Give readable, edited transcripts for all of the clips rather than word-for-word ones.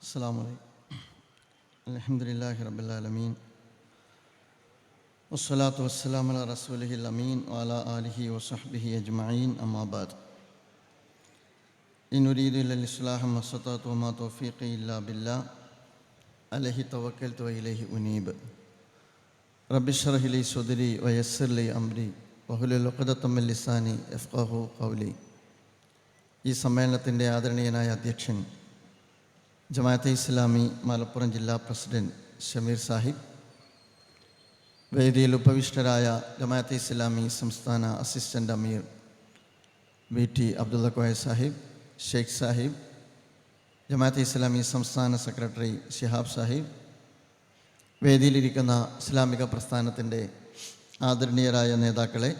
അസ്സലാമു അലൈക്കും. അൽഹംദുലില്ലാഹി റബ്ബിൽ ആലമീൻ വസ്സലാത്തു വസ്സലാമു അലാ റസൂലിഹിൽ അമീൻ വഅലാ ആലിഹി വസഹ്ബിഹി അജ്മഈൻ. അമ്മാ ബഅദ്. ഇൻ ഉരീദു ഇല്ലൽ ഇസ്ലാഹ മസ്തതഅതു വമാ തൗഫീഖി ഇല്ലാ ബില്ലാഹ് അലൈഹി തവക്കൽതു വഇലൈഹി ഉനീബ്. റബ്ബി ഇശ്റഹ് ലി സദ്രി വയസ്സിർ ലി അംരി വഹ്ലുൽ ഉഖ്ദതം മിൻ ലിസാനി യഫ്ഖഹു ഖൗലി. ഈ സമ്മേളനത്തിൻ്റെ ആദരണീയനായ അധ്യക്ഷൻ ജമാഅത്തെ ഇസ്ലാമി മലപ്പുറം ജില്ലാ പ്രസിഡന്റ് ഷമീർ സാഹിബ്, വേദിയിൽ ഉപവിഷ്ടരായ ജമാഅത്തെ ഇസ്ലാമി സംസ്ഥാന അസിസ്റ്റൻ്റ് അമീർ VT അബ്ദുള്ള കോയ സാഹിബ്, ഷെയ്ഖ് സാഹിബ്, ജമാഅത്തെ ഇസ്ലാമി സംസ്ഥാന സെക്രട്ടറി ശിഹാബ് സാഹിബ്, വേദിയിലിരിക്കുന്ന ഇസ്ലാമിക പ്രസ്ഥാനത്തിൻ്റെ ആദരണീയരായ നേതാക്കളെ,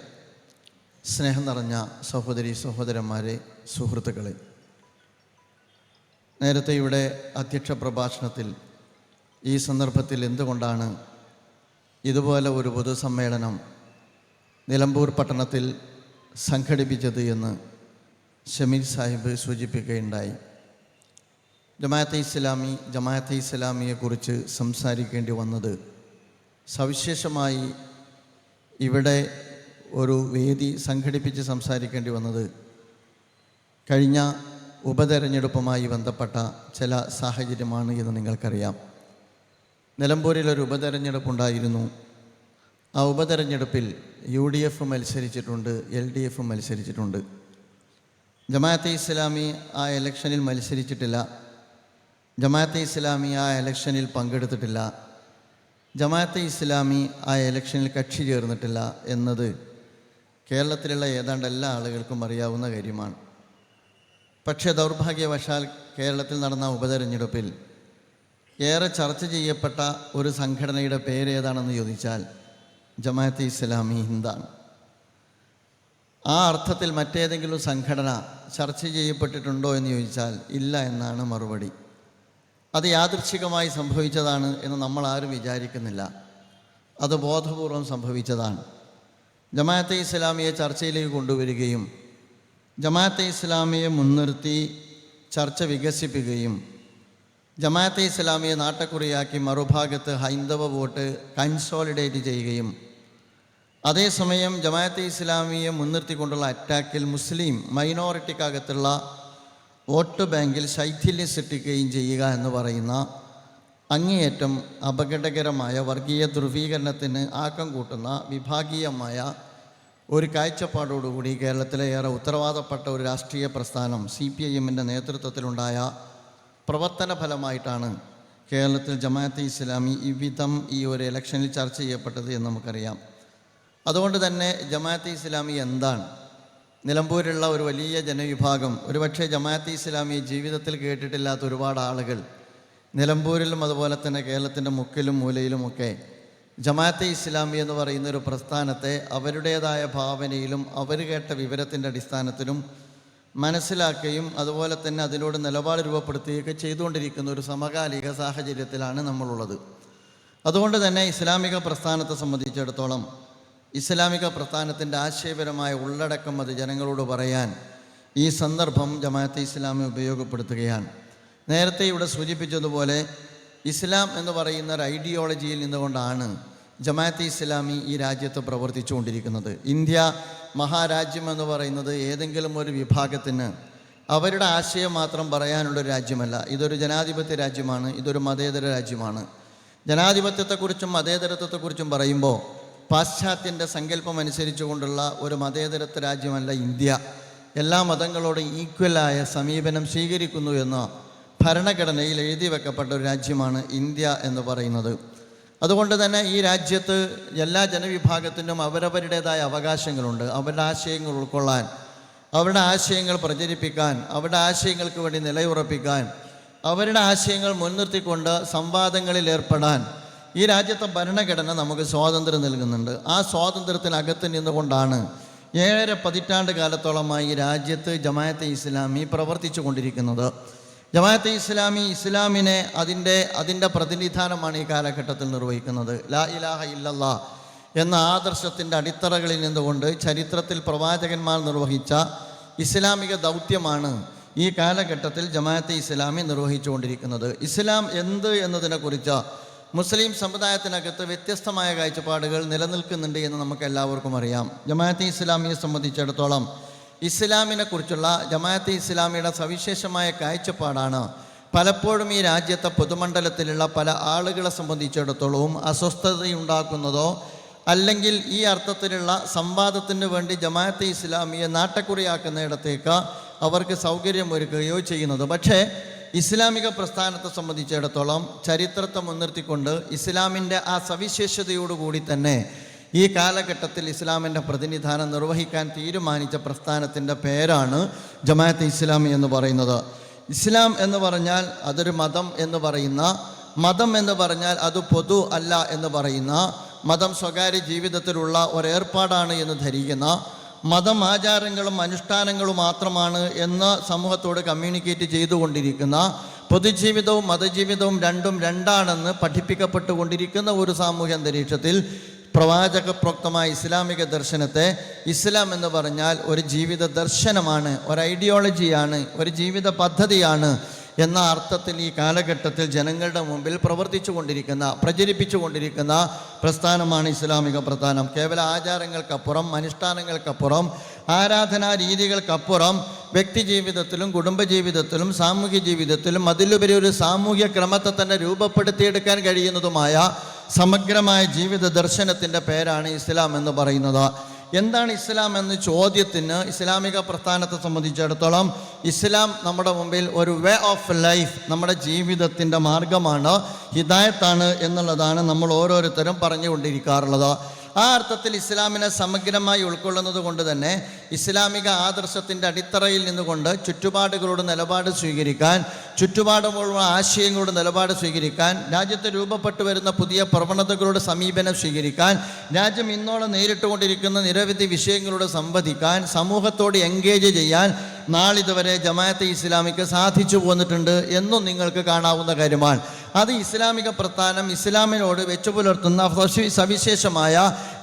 സ്നേഹം നിറഞ്ഞ സഹോദരി സഹോദരന്മാരെ, സുഹൃത്തുക്കളെ, നേരത്തെ ഇവിടെ അധ്യക്ഷ പ്രഭാഷണത്തിൽ ഈ സന്ദർഭത്തിൽ എന്തുകൊണ്ടാണ് ഇതുപോലെ ഒരു പൊതുസമ്മേളനം നിലമ്പൂർ പട്ടണത്തിൽ സംഘടിപ്പിച്ചത് എന്ന് ഷമീർ സാഹിബ് സൂചിപ്പിക്കുകയുണ്ടായി. ജമാഅത്തെ ഇസ്ലാമിയെക്കുറിച്ച് സംസാരിക്കേണ്ടി വന്നത്, സവിശേഷമായി ഇവിടെ ഒരു വേദി സംഘടിപ്പിച്ച് സംസാരിക്കേണ്ടി വന്നത് കഴിഞ്ഞ ഉപതെരഞ്ഞെടുപ്പുമായി ബന്ധപ്പെട്ട ചില സാഹചര്യമാണ് എന്ന് നിങ്ങൾക്കറിയാം. നിലമ്പൂരിലൊരു ഉപതെരഞ്ഞെടുപ്പുണ്ടായിരുന്നു. ആ ഉപതെരഞ്ഞെടുപ്പിൽ UDF മത്സരിച്ചിട്ടുണ്ട്, LDF മത്സരിച്ചിട്ടുണ്ട്. ജമാഅത്തെ ഇസ്ലാമി ആ ഇലക്ഷനിൽ മത്സരിച്ചിട്ടില്ല. ജമാഅത്തെ ഇസ്ലാമി ആ ഇലക്ഷനിൽ പങ്കെടുത്തിട്ടില്ല. ജമാഅത്തെ ഇസ്ലാമി ആ ഇലക്ഷനിൽ കക്ഷി ചേർന്നിട്ടില്ല എന്നത് കേരളത്തിലുള്ള ഏതാണ്ട് എല്ലാ ആളുകൾക്കും അറിയാവുന്ന കാര്യമാണ്. പക്ഷേ ദൗർഭാഗ്യവശാൽ കേരളത്തിൽ നടന്ന ഉപതെരഞ്ഞെടുപ്പിൽ ഏറെ ചർച്ച ചെയ്യപ്പെട്ട ഒരു സംഘടനയുടെ പേര് ഏതാണെന്ന് ചോദിച്ചാൽ ജമാഅത്തെ ഇസ്ലാമി ഹിന്ദാണ്. ആ അർത്ഥത്തിൽ മറ്റേതെങ്കിലും സംഘടന ചർച്ച ചെയ്യപ്പെട്ടിട്ടുണ്ടോ എന്ന് ചോദിച്ചാൽ ഇല്ല എന്നാണ് മറുപടി. അത് യാദൃച്ഛികമായി സംഭവിച്ചതാണ് എന്ന് നമ്മൾ ആരും വിചാരിക്കുന്നില്ല. അത് ബോധപൂർവം സംഭവിച്ചതാണ്. ജമാഅത്തെ ഇസ്ലാമിയെ ചർച്ചയിലേക്ക് കൊണ്ടുവരികയും ജമാഅത്തെ ഇസ്ലാമിയെ മുൻനിർത്തി ചർച്ച വികസിപ്പിക്കുകയും ജമാഅത്തെ ഇസ്ലാമിയെ നാട്ടക്കുറിയാക്കി മറുഭാഗത്ത് ഹൈന്ദവ വോട്ട് കൺസോളിഡേറ്റ് ചെയ്യുകയും അതേസമയം ജമാഅത്തെ ഇസ്ലാമിയെ മുൻനിർത്തിക്കൊണ്ടുള്ള അറ്റാക്കിൽ മുസ്ലിം മൈനോറിറ്റിക്കകത്തുള്ള വോട്ട് ബാങ്കിൽ ശൈഥില്യം സൃഷ്ടിക്കുകയും ചെയ്യുക എന്ന് പറയുന്ന അങ്ങേയറ്റം അപകടകരമായ വർഗീയ ധ്രുവീകരണത്തിന് ആക്കം കൂട്ടുന്ന വിഭാഗീയമായ ഒരു കാഴ്ചപ്പാടോടുകൂടി കേരളത്തിലെ ഏറെ ഉത്തരവാദപ്പെട്ട ഒരു രാഷ്ട്രീയ പ്രസ്ഥാനം CPIMൻ്റെ നേതൃത്വത്തിലുണ്ടായ പ്രവർത്തന ഫലമായിട്ടാണ് കേരളത്തിൽ ജമാഅത്തെ ഇസ്ലാമി ഇവിധം ഈ ഒരു ഇലക്ഷനിൽ ചർച്ച ചെയ്യപ്പെട്ടത് എന്ന് നമുക്കറിയാം. അതുകൊണ്ട് തന്നെ ജമാഅത്തെ ഇസ്ലാമി എന്താണ്? നിലമ്പൂരിലുള്ള ഒരു വലിയ ജനവിഭാഗം, ഒരുപക്ഷെ ജമാഅത്തെ ഇസ്ലാമിയെ ജീവിതത്തിൽ കേട്ടിട്ടില്ലാത്ത ഒരുപാട് ആളുകൾ നിലമ്പൂരിലും അതുപോലെ തന്നെ കേരളത്തിൻ്റെ മുക്കിലും മൂലയിലുമൊക്കെ ജമാഅത്തെ ഇസ്ലാമി എന്ന് പറയുന്ന ഒരു പ്രസ്ഥാനത്തെ അവരുടേതായ ഭാവനയിലും അവർ കേട്ട വിവരത്തിൻ്റെ അടിസ്ഥാനത്തിലും മനസ്സിലാക്കുകയും അതുപോലെ തന്നെ അതിനോട് നിലപാട് രൂപപ്പെടുത്തുകയൊക്കെ ചെയ്തുകൊണ്ടിരിക്കുന്ന ഒരു സമകാലിക സാഹചര്യത്തിലാണ് നമ്മളുള്ളത്. അതുകൊണ്ട് തന്നെ ഇസ്ലാമിക പ്രസ്ഥാനത്തെ സംബന്ധിച്ചിടത്തോളം ഇസ്ലാമിക പ്രസ്ഥാനത്തിൻ്റെ ആശയപരമായ ഉള്ളടക്കം അത് ജനങ്ങളോട് പറയാൻ ഈ സന്ദർഭം ജമാഅത്തെ ഇസ്ലാമി ഉപയോഗപ്പെടുത്തുകയാണ്. നേരത്തെ ഇവിടെ സൂചിപ്പിച്ചതുപോലെ ഇസ്ലാം എന്ന് പറയുന്ന ഒരു ഐഡിയോളജിയിൽ നിന്നുകൊണ്ടാണ് ജമാഅത്തെ ഇസ്ലാമി ഈ രാജ്യത്ത് പ്രവർത്തിച്ചു കൊണ്ടിരിക്കുന്നത്. ഇന്ത്യ മഹാരാജ്യം എന്ന് പറയുന്നത് ഏതെങ്കിലും ഒരു വിഭാഗത്തിന് അവരുടെ ആശയം മാത്രം പറയാനുള്ളൊരു രാജ്യമല്ല. ഇതൊരു ജനാധിപത്യ രാജ്യമാണ്, ഇതൊരു മതേതര രാജ്യമാണ്. ജനാധിപത്യത്തെക്കുറിച്ചും മതേതരത്വത്തെക്കുറിച്ചും പറയുമ്പോൾ പാശ്ചാത്യൻ്റെ സങ്കല്പം അനുസരിച്ചു കൊണ്ടുള്ള ഒരു മതേതരത്വ രാജ്യമല്ല ഇന്ത്യ. എല്ലാ മതങ്ങളോടും ഈക്വലായ സമീപനം സ്വീകരിക്കുന്നു എന്ന ഭരണഘടനയിൽ എഴുതി വെക്കപ്പെട്ട ഒരു രാജ്യമാണ് ഇന്ത്യ എന്ന് പറയുന്നത്. അതുകൊണ്ട് തന്നെ ഈ രാജ്യത്ത് എല്ലാ ജനവിഭാഗത്തിനും അവരവരുടേതായ അവകാശങ്ങളുണ്ട്. അവരുടെ ആശയങ്ങൾ ഉൾക്കൊള്ളാൻ, അവരുടെ ആശയങ്ങൾ പ്രചരിപ്പിക്കാൻ, അവരുടെ ആശയങ്ങൾക്ക് വേണ്ടി നിലയുറപ്പിക്കാൻ, അവരുടെ ആശയങ്ങൾ മുൻനിർത്തിക്കൊണ്ട് സംവാദങ്ങളിൽ ഏർപ്പെടാൻ ഈ രാജ്യത്തെ ഭരണഘടന നമുക്ക് സ്വാതന്ത്ര്യം നൽകുന്നുണ്ട്. ആ സ്വാതന്ത്ര്യത്തിനകത്ത് നിന്നുകൊണ്ടാണ് 7 പതിറ്റാണ്ട് കാലത്തോളമായി ഈ രാജ്യത്ത് ജമാഅത്തെ ഇസ്ലാമി പ്രവർത്തിച്ചു കൊണ്ടിരിക്കുന്നത്. ജമാഅത്തെ ഇസ്ലാമി ഇസ്ലാമിനെ അതിൻ്റെ പ്രതിനിധാനമാണ് ഈ കാലഘട്ടത്തിൽ നിർവഹിക്കുന്നത്. ലാ ഇലാഹ ഇല്ലല്ലാ എന്ന ആദർശത്തിൻ്റെ അടിത്തറകളിൽ നിന്നുകൊണ്ട് ചരിത്രത്തിൽ പ്രവാചകന്മാർ നിർവഹിച്ച ഇസ്ലാമിക ദൗത്യമാണ് ഈ കാലഘട്ടത്തിൽ ജമാഅത്തെ ഇസ്ലാമി നിർവഹിച്ചുകൊണ്ടിരിക്കുന്നത്. ഇസ്ലാം എന്ത് എന്നതിനെക്കുറിച്ച് മുസ്ലിം സമുദായത്തിനകത്ത് വ്യത്യസ്തമായ കാഴ്ചപ്പാടുകൾ നിലനിൽക്കുന്നുണ്ട് എന്ന് നമുക്ക് എല്ലാവർക്കും അറിയാം. ജമാഅത്തെ ഇസ്ലാമിയെ സംബന്ധിച്ചിടത്തോളം ഇസ്ലാമിനെ കുറിച്ചുള്ള ജമാഅത്തെ ഇസ്ലാമിയുടെ സവിശേഷമായ കാഴ്ചപ്പാടാണ് പലപ്പോഴും ഈ രാജ്യത്തെ പൊതുമണ്ഡലത്തിലുള്ള പല ആളുകളെ സംബന്ധിച്ചിടത്തോളവും അസ്വസ്ഥതയുണ്ടാക്കുന്നതോ അല്ലെങ്കിൽ ഈ അർത്ഥത്തിലുള്ള സംവാദത്തിന് വേണ്ടി ജമാഅത്തെ ഇസ്ലാമിയെ നാട്ടക്കുറിയാക്കുന്നിടത്തേക്ക് അവർക്ക് സൗകര്യമൊരുക്കുകയോ ചെയ്യുന്നത്. പക്ഷേ ഇസ്ലാമിക പ്രസ്ഥാനത്തെ സംബന്ധിച്ചിടത്തോളം ചരിത്രത്തെ മുൻനിർത്തിക്കൊണ്ട് ഇസ്ലാമിൻ്റെ ആ സവിശേഷതയോടുകൂടി തന്നെ ഈ കാലഘട്ടത്തിൽ ഇസ്ലാമിൻ്റെ പ്രതിനിധാനം നിർവഹിക്കാൻ തീരുമാനിച്ച പ്രസ്ഥാനത്തിൻ്റെ പേരാണ് ജമാഅത്തെ ഇസ്ലാമി എന്ന് പറയുന്നത്. ഇസ്ലാം എന്ന് പറഞ്ഞാൽ അതൊരു മതം എന്ന് പറയുന്ന, മതം എന്ന് പറഞ്ഞാൽ അത് പൊതു അല്ല എന്ന് പറയുന്ന, മതം സ്വകാര്യ ജീവിതത്തിലുള്ള ഒരേർപ്പാടാണ് എന്ന് ധരിക്കുന്ന, മതം ആചാരങ്ങളും അനുഷ്ഠാനങ്ങളും മാത്രമാണ് എന്ന് സമൂഹത്തോട് കമ്മ്യൂണിക്കേറ്റ് ചെയ്തുകൊണ്ടിരിക്കുന്ന, പൊതുജീവിതവും മതജീവിതവും രണ്ടും രണ്ടാണെന്ന് പഠിപ്പിക്കപ്പെട്ടുകൊണ്ടിരിക്കുന്ന ഒരു സാമൂഹ്യ അന്തരീക്ഷത്തിൽ പ്രവാചക പ്രോക്തമായ ഇസ്ലാമിക ദർശനത്തെ ഇസ്ലാം എന്ന് പറഞ്ഞാൽ ഒരു ജീവിത ദർശനമാണ്, ഒരു ഐഡിയോളജിയാണ്, ഒരു ജീവിത പദ്ധതിയാണ് എന്ന അർത്ഥത്തിൽ ഈ കാലഘട്ടത്തിൽ ജനങ്ങളുടെ മുമ്പിൽ പ്രചരിപ്പിച്ചു കൊണ്ടിരിക്കുന്ന പ്രസ്ഥാനമാണ് ഇസ്ലാമിക പ്രസ്ഥാനം. കേവല ആചാരങ്ങൾക്കപ്പുറം, അനുഷ്ഠാനങ്ങൾക്കപ്പുറം, ആരാധനാ രീതികൾക്കപ്പുറം വ്യക്തി ജീവിതത്തിലും കുടുംബജീവിതത്തിലും സാമൂഹ്യ ജീവിതത്തിലും അതിലുപരി ഒരു സാമൂഹ്യ ക്രമത്തെ തന്നെ രൂപപ്പെടുത്തിയെടുക്കാൻ കഴിയുന്നതുമായ സമഗ്രമായ ജീവിത ദർശനത്തിൻ്റെ പേരാണ് ഇസ്ലാം എന്ന് പറയുന്നത്. എന്താണ് ഇസ്ലാം എന്ന ചോദ്യത്തിന് ഇസ്ലാമിക പ്രസ്ഥാനത്തെ സംബന്ധിച്ചിടത്തോളം ഇസ്ലാം നമ്മുടെ മുമ്പിൽ ഒരു വേ ഓഫ് ലൈഫ്, നമ്മുടെ ജീവിതത്തിൻ്റെ മാർഗമാണ്, ഹിദായത്താണ് എന്നുള്ളതാണ് നമ്മൾ ഓരോരുത്തരും പറഞ്ഞുകൊണ്ടിരിക്കാറുള്ളത്. ആ അർത്ഥത്തിൽ ഇസ്ലാമിനെ സമഗ്രമായി ഉൾക്കൊള്ളുന്നത് കൊണ്ട് തന്നെ ഇസ്ലാമിക ആദർശത്തിൻ്റെ അടിത്തറയിൽ നിന്നുകൊണ്ട് ചുറ്റുപാടുകളോട് നിലപാട് സ്വീകരിക്കാൻ, ചുറ്റുപാടുമുള്ള ആശയങ്ങളോട് നിലപാട് സ്വീകരിക്കാൻ, രാജ്യത്ത് രൂപപ്പെട്ടു വരുന്ന പുതിയ പ്രവണതകളോട് സമീപനം സ്വീകരിക്കാൻ, രാജ്യം ഇന്നോളം നേരിട്ടുകൊണ്ടിരിക്കുന്ന നിരവധി വിഷയങ്ങളോട് സംവദിക്കാൻ, സമൂഹത്തോട് എൻഗേജ് ചെയ്യാൻ നാളിതുവരെ ജമാഅത്തെ ഇസ്ലാമിക്ക് സാധിച്ചു പോന്നിട്ടുണ്ട് എന്നും നിങ്ങൾക്ക് കാണാവുന്ന കാര്യമാണ്. അത് ഇസ്ലാമിക പ്രസ്ഥാനം ഇസ്ലാമിനോട് വെച്ചു പുലർത്തുന്ന സവിശേഷമായ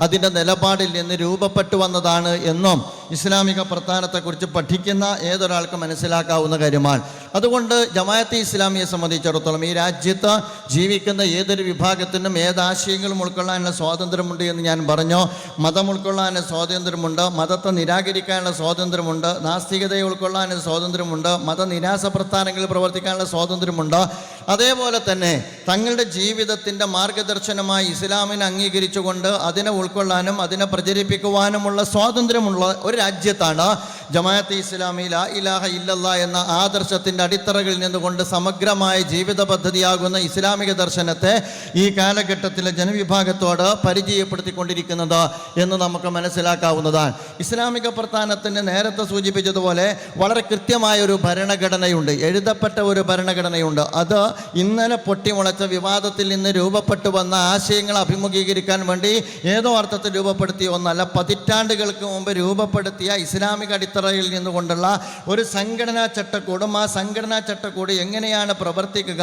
അതിൻ്റെ നിലപാടിൽ നിന്ന് രൂപപ്പെട്ടു വന്നതാണ് എന്നും ഇസ്ലാമിക പ്രസ്ഥാനത്തെക്കുറിച്ച് പഠിക്കുന്ന ഏതൊരാൾക്കും മനസ്സിലാക്കാവുന്ന കാര്യമാണ്. അതുകൊണ്ട് ജമാഅത്തെ ഇസ്ലാമിയെ സംബന്ധിച്ചിടത്തോളം ഈ രാജ്യത്ത് ജീവിക്കുന്ന ഏതൊരു വിഭാഗത്തിനും ഏതാശയങ്ങളും ഉൾക്കൊള്ളാനുള്ള സ്വാതന്ത്ര്യമുണ്ട് എന്ന് ഞാൻ പറഞ്ഞു. മതം ഉൾക്കൊള്ളാനുള്ള സ്വാതന്ത്ര്യമുണ്ട്, മതത്തെ നിരാകരിക്കാനുള്ള സ്വാതന്ത്ര്യമുണ്ട്, നാസ്തികതയെ ഉൾക്കൊള്ളാനുള്ള സ്വാതന്ത്ര്യമുണ്ട്, മതനിരാസ പ്രസ്ഥാനങ്ങളിൽ പ്രവർത്തിക്കാനുള്ള സ്വാതന്ത്ര്യമുണ്ട്. അതേപോലെ തന്നെ തങ്ങളുടെ ജീവിതത്തിൻ്റെ മാർഗദർശനമായി ഇസ്ലാമിനെ അംഗീകരിച്ചുകൊണ്ട് അതിനെ ഉൾക്കൊള്ളാനും അതിനെ പ്രചരിപ്പിക്കുവാനുമുള്ള സ്വാതന്ത്ര്യമുള്ള ഒരു രാജ്യത്താണ് ജമാഅത്തെ ഇസ്ലാമി ലാ ഇലാഹ ഇല്ലല്ലാ എന്ന ആദർശത്തിൻ്റെ അടിത്തറകളിൽ നിന്നുകൊണ്ട് സമഗ്രമായ ജീവിത പദ്ധതിയാകുന്ന ഇസ്ലാമിക ദർശനത്തെ ഈ കാലഘട്ടത്തിലെ ജനവിഭാഗത്തോട് പരിചയപ്പെടുത്തിക്കൊണ്ടിരിക്കുന്നത് എന്ന് നമുക്ക് മനസ്സിലാക്കാവുന്നതാണ്. ഇസ്ലാമിക പ്രസ്ഥാനത്തിന് നേരത്തെ സൂചിപ്പിച്ചതുപോലെ വളരെ കൃത്യമായ ഒരു ഭരണഘടനയുണ്ട്, എഴുതപ്പെട്ട ഒരു ഭരണഘടനയുണ്ട്. അത് ഇന്നലെ പൊട്ടിമുളച്ച വിവാദത്തിൽ നിന്ന് രൂപപ്പെട്ടു വന്ന ആശയങ്ങൾ അഭിമുഖീകരിക്കാൻ വേണ്ടി ഏതോ അർത്ഥത്തിൽ രൂപപ്പെടുത്തിയ ഒന്നല്ല, പതിറ്റാണ്ടുകൾക്ക് മുമ്പ് രൂപപ്പെടുത്തിയ ഇസ്ലാമിക അടിത്തറയിൽ നിന്നുകൊണ്ടുള്ള ഒരു സംഘടനാ ചട്ടക്കൂടും ആ സംഘടനാ ചട്ടക്കൂട് എങ്ങനെയാണ് പ്രവർത്തിക്കുക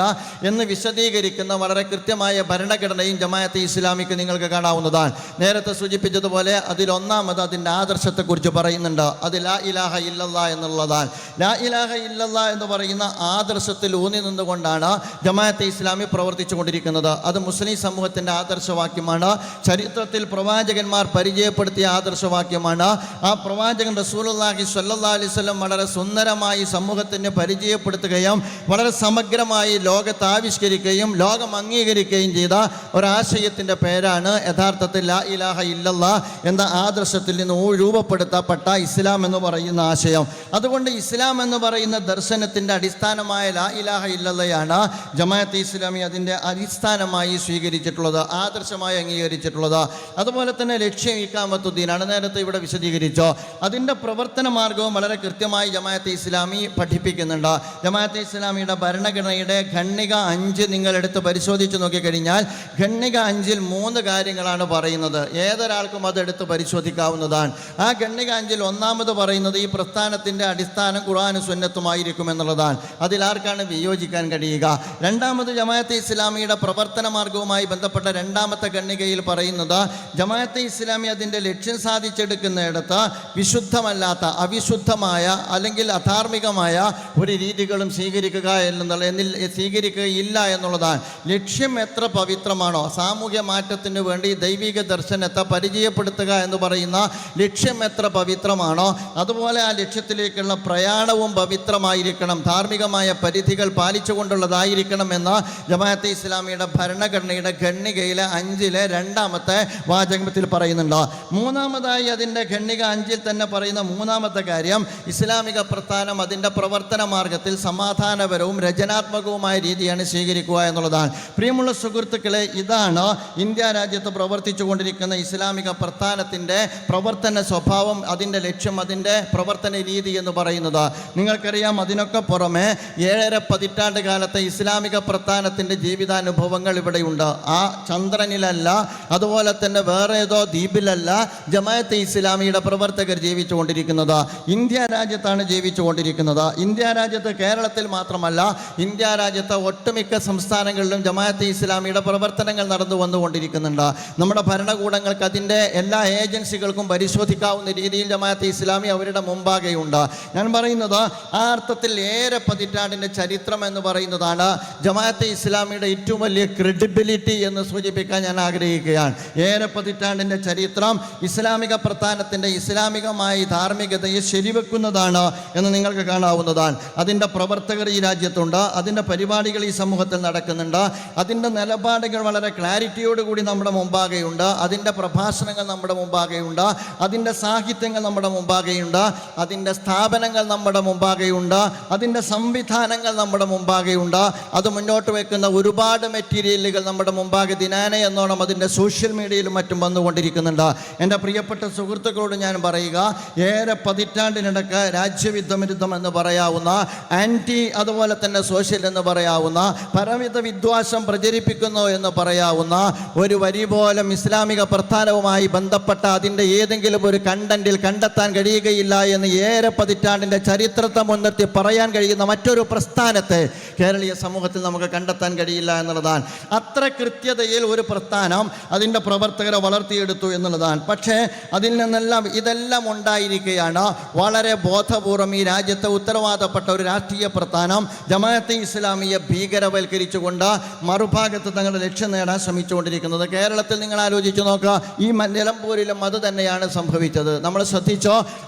എന്ന് വിശദീകരിക്കുന്ന വളരെ കൃത്യമായ ഭരണഘടനയും ജമാഅത്തെ ഇസ്ലാമിക്ക് നിങ്ങൾക്ക് കാണാവുന്നതാണ്. നേരത്തെ സൂചിപ്പിച്ചതുപോലെ അതിലൊന്നാമത് അതിൻ്റെ ആദർശത്തെക്കുറിച്ച് പറയുന്നുണ്ട്. അത് ലാ ഇലാഹ ഇല്ലല്ലാ എന്നുള്ളതാണ്. ലാ ഇലാഹ ഇല്ലല്ലാ എന്ന് പറയുന്ന ആദർശത്തിൽ ഊന്നി നിന്നുകൊണ്ടാണ് ജമാഅത്തെ ഇസ്ലാമി പ്രവർത്തിച്ചു കൊണ്ടിരിക്കുന്നത്. അത് മുസ്ലിം സമൂഹത്തിൻ്റെ ആദർശവാക്യമാണ്, ചരിത്രത്തിൽ പ്രവാചകന്മാർ പരിചയപ്പെടുത്തിയ ആദർശവാക്യമാണ്. ആ പ്രവാചകൻ റസൂലുള്ളാഹി സ്വല്ലല്ലാഹി അലൈഹി വസല്ലം വളരെ സുന്ദരമായി സമൂഹത്തിന് പരിചയപ്പെടുത്തുകയും വളരെ സമഗ്രമായി ലോകത്ത് ആവിഷ്കരിക്കുകയും ലോകം അംഗീകരിക്കുകയും ചെയ്ത ഒരാശയത്തിൻ്റെ പേരാണ് യഥാർത്ഥത്തിൽ ലാ ഇലാഹ ഇല്ലല്ലാ എന്ന ആദർശത്തിൽ നിന്ന് രൂപപ്പെടുത്തപ്പെട്ട ഇസ്ലാം എന്ന് പറയുന്ന ആശയം. അതുകൊണ്ട് ഇസ്ലാം എന്ന് പറയുന്ന ദർശനത്തിൻ്റെ അടിസ്ഥാനമായ ലാ ഇലാഹ ഇല്ലല്ലയാണ് ജമാഅത്തെ ഇസ്ലാമി അതിൻ്റെ അടിസ്ഥാനമായി സ്വീകരിച്ചിട്ടുള്ളത്, ആദർശമായി അംഗീകരിച്ചിട്ടുള്ളത്. അതുപോലെ തന്നെ ലക്ഷ്യം ഇഖാമത്തുദ്ദീനാണ്, നേരത്തെ ഇവിടെ വിശദീകരിച്ചോ. അതിൻ്റെ പ്രവർത്തന മാർഗവും വളരെ കൃത്യമായി ജമാഅത്തെ ഇസ്ലാമി പഠിപ്പിക്കുന്നുണ്ട്. ജമാഅത്തെ ഇസ്ലാമിയുടെ ഭരണഘടനയുടെ ഖണ്ഡിക 5 നിങ്ങളെടുത്ത് പരിശോധിച്ച് നോക്കിക്കഴിഞ്ഞാൽ ഖണ്ഡിക 5-ൽ 3 കാര്യങ്ങളാണ് പറയുന്നത്. ഏതൊരാൾക്കും അതെടുത്ത് പരിശോധിക്കാവുന്നതാണ്. ആ ഖണ്ഡിക 5-ൽ ഒന്നാമത് പറയുന്നത് ഈ പ്രസ്ഥാനത്തിൻ്റെ അടിസ്ഥാനം ഖുർആനും സുന്നത്തുമായിരിക്കും എന്നുള്ളതാണ്. അതിലാർക്കാണ് വിയോജിക്കാൻ കഴിയുക? രണ്ടാമത് ജമാഅത്തെ ഇസ്ലാമിയുടെ പ്രവർത്തന മാർഗവുമായി ബന്ധപ്പെട്ട രണ്ടാമത്തെ ഖണ്ഡികയിൽ പറയുന്നത് ജമാഅത്തെ ഇസ്ലാമി അതിൻ്റെ ലക്ഷ്യം സാധിച്ചെടുക്കുന്നിടത്ത് വിശുദ്ധമല്ലാത്ത അവിശുദ്ധമായ അല്ലെങ്കിൽ അധാർമികമായ ഒരു രീതികളും സ്വീകരിക്കുകയില്ല എന്നുള്ളതാണ്. ലക്ഷ്യം എത്ര പവിത്രമാണോ, സാമൂഹ്യ മാറ്റത്തിന് വേണ്ടി ദൈവിക ദർശനത്തെ പരിചയപ്പെടുത്തുക എന്ന് പറയുന്ന ലക്ഷ്യം എത്ര പവിത്രമാണോ അതുപോലെ ആ ലക്ഷ്യത്തിലേക്കുള്ള പ്രയാണവും പവിത്രമായിരിക്കണം, ധാർമ്മികമായ പരിധികൾ പാലിച്ചുകൊണ്ടുള്ളതായിരിക്കണമെന്ന് ജമാഅത്തെ ഇസ്ലാമിയുടെ ഭരണഘടനയുടെ ഖണ്ഡികയിലെ 5-ലെ 2-ാമത്തെ വാചകത്തിൽ പറയുന്നുണ്ട്. മൂന്നാമതായി അതിൻ്റെ ഖണ്ഡിക 5-ൽ തന്നെ പറയുന്ന മൂന്നാമത്തെ കാര്യം, ഇസ്ലാമിക പ്രസ്ഥാനം അതിൻ്റെ പ്രവർത്തന മാർഗത്തിൽ സമാധാനപരവും രചനാത്മകവുമായ രീതിയാണ് സ്വീകരിക്കുക എന്നുള്ളതാണ്. പ്രിയമുള്ള സുഹൃത്തുക്കളെ, ഇതാണ് ഇന്ത്യ രാജ്യത്ത് പ്രവർത്തിച്ചു കൊണ്ടിരിക്കുന്ന ഇസ്ലാമിക പ്രസ്ഥാനത്തിൻ്റെ പ്രവർത്തന സ്വഭാവം, അതിൻ്റെ ലക്ഷ്യം, അതിൻ്റെ പ്രവർത്തന രീതി എന്ന് പറയുന്നത്. നിങ്ങൾക്കറിയാം, അതിനൊക്കെ പുറമെ 7.5 പതിറ്റാണ്ട് കാലത്തെ ഇസ്ലാമിക പ്രസ്ഥാനത്തിൻ്റെ ജീവിതാനുഭവങ്ങൾ ഇവിടെയുണ്ട്. ആ ചന്ദ്രനിലല്ല, അതുപോലെ തന്നെ വേറെ ഏതോ ദ്വീപിലല്ല ജമാഅത്തെ ഇസ്ലാമിയുടെ പ്രവർത്തകർ ജീവിച്ചു കൊണ്ടിരിക്കുന്നത്. ഇന്ത്യ രാജ്യത്താണ് ജീവിച്ചു കൊണ്ടിരിക്കുന്നത്. ഇന്ത്യ രാജ്യത്ത്, കേരളത്തിൽ മാത്രമല്ല, ഇന്ത്യ രാജ്യത്തെ ഒട്ടുമിക്ക സംസ്ഥാനങ്ങളിലും ജമാഅത്തെ ഇസ്ലാമിയുടെ പ്രവർത്തനങ്ങൾ നടന്നു വന്നുകൊണ്ടിരിക്കുന്നുണ്ട്. നമ്മുടെ ഭരണകൂടങ്ങൾക്ക് അതിൻ്റെ എല്ലാ ഏജൻസികൾക്കും പരിശോധിക്കാവുന്ന രീതിയിൽ ജമാഅത്തെ ഇസ്ലാമി അവരുടെ മുമ്പാകെയുണ്ട്. ഞാൻ പറയുന്നത് ആ അർത്ഥത്തിൽ 7 പതിറ്റാണ്ടിൻ്റെ ചരിത്രം എന്ന് പറയുന്നതാണ് ജമാഅത്തെ ഇസ്ലാമിയുടെ ഏറ്റവും വലിയ ക്രെഡിബിലിറ്റി എന്ന് സൂചിപ്പിക്കാൻ ഞാൻ ആഗ്രഹിക്കുകയാണ്. 7 പതിറ്റാണ്ടിൻ്റെ ചരിത്രം ഇസ്ലാമിക പ്രസ്ഥാനത്തിൻ്റെ ഇസ്ലാമികമായി ധാർമ്മികതയെ ശരിവെക്കുന്നതാണ് എന്ന് നിങ്ങൾക്ക് കാണാവുന്നതാണ്. അതിൻ്റെ പ്രവർത്തകർ ഈ രാജ്യത്തുണ്ട്, അതിൻ്റെ പരിപാടികൾ ഈ സമൂഹത്തിൽ നടക്കുന്നുണ്ട്, അതിൻ്റെ നിലപാടുകൾ വളരെ ക്ലാരിറ്റിയോടുകൂടി നമ്മുടെ മുമ്പാകെയുണ്ട്, അതിൻ്റെ പ്രഭാഷണങ്ങൾ നമ്മുടെ മുമ്പാകെയുണ്ട്, അതിൻ്റെ സാഹിത്യങ്ങൾ നമ്മുടെ മുമ്പാകെയുണ്ട്, അതിൻ്റെ സ്ഥാപനങ്ങൾ നമ്മുടെ മുമ്പാകെയുണ്ട്, അതിൻ്റെ സംവിധാനങ്ങൾ നമ്മുടെ മുമ്പാകെയുണ്ട്, അത് മുന്നോട്ട് വയ്ക്കുന്ന ഒരുപാട് മെറ്റീരിയലുകൾ നമ്മുടെ മുമ്പാകെ ദിനാനെ എന്നോണം അതിൻ്റെ സോഷ്യൽ മീഡിയയിലും മറ്റും വന്നുകൊണ്ടിരിക്കുന്നുണ്ട്. എൻ്റെ പ്രിയപ്പെട്ട സുഹൃത്തുക്കളോട് ഞാൻ പറയുക, 7 പതിറ്റാണ്ടിനിടക്ക് രാജ്യവിരുദ്ധം എന്ന് പറയാവുന്ന, ആൻറ്റി അതുപോലെ തന്നെ സോഷ്യൽ എന്ന് പറയാവുന്ന, പരമിത വിദ്വാസം പ്രചരിപ്പിക്കുന്നു എന്ന് പറയാവുന്ന ഒരു വരി പോലും ഇസ്ലാമിക പ്രസ്ഥാനവുമായി ബന്ധപ്പെട്ട അതിൻ്റെ ഏതെങ്കിലും ഒരു കണ്ടന്റിൽ കണ്ടെത്താൻ കഴിയുകയില്ല എന്ന് 7 പതിറ്റാണ്ടിൻ്റെ ചരിത്രത്തെ മുൻനിർത്തി പറയാൻ കഴിയുന്ന മറ്റൊരു പ്രസ്ഥാനത്തെ കേരളീയ സമൂഹത്തിൽ നമുക്ക് കണ്ടെത്താൻ കഴിയില്ല എന്നുള്ളതാണ്. അത്ര കൃത്യതയിൽ ഒരു പ്രസ്ഥാനം അതിൻ്റെ പ്രവർത്തകരെ വളർത്തിയെടുത്തു എന്നുള്ളതാണ്. പക്ഷേ അതിൽ നിന്നെല്ലാം ഇതെല്ലാം ഉണ്ടായിരിക്കുകയാണ് വളരെ ബോധപൂർവം ഈ രാജ്യത്തെ ഉത്തരവാദപ്പെട്ട ഒരു രാഷ്ട്രീയ പ്രസ്ഥാനം ജമാഅത്തെ ഇസ്ലാമിയെ ഭീകരവൽക്കരിച്ചുകൊണ്ട് മറുഭാഗത്ത് തങ്ങളുടെ ലക്ഷ്യം നേടാൻ ശ്രമിച്ചുകൊണ്ടിരിക്കുന്നത്. കേരളത്തിൽ നിങ്ങൾ ആലോചിച്ച് നോക്കുക, ഈ നിലമ്പൂരിലും അത് തന്നെയാണ് സംഭവിച്ചത്. നമ്മൾ ശ്രദ്ധിച്ചോ,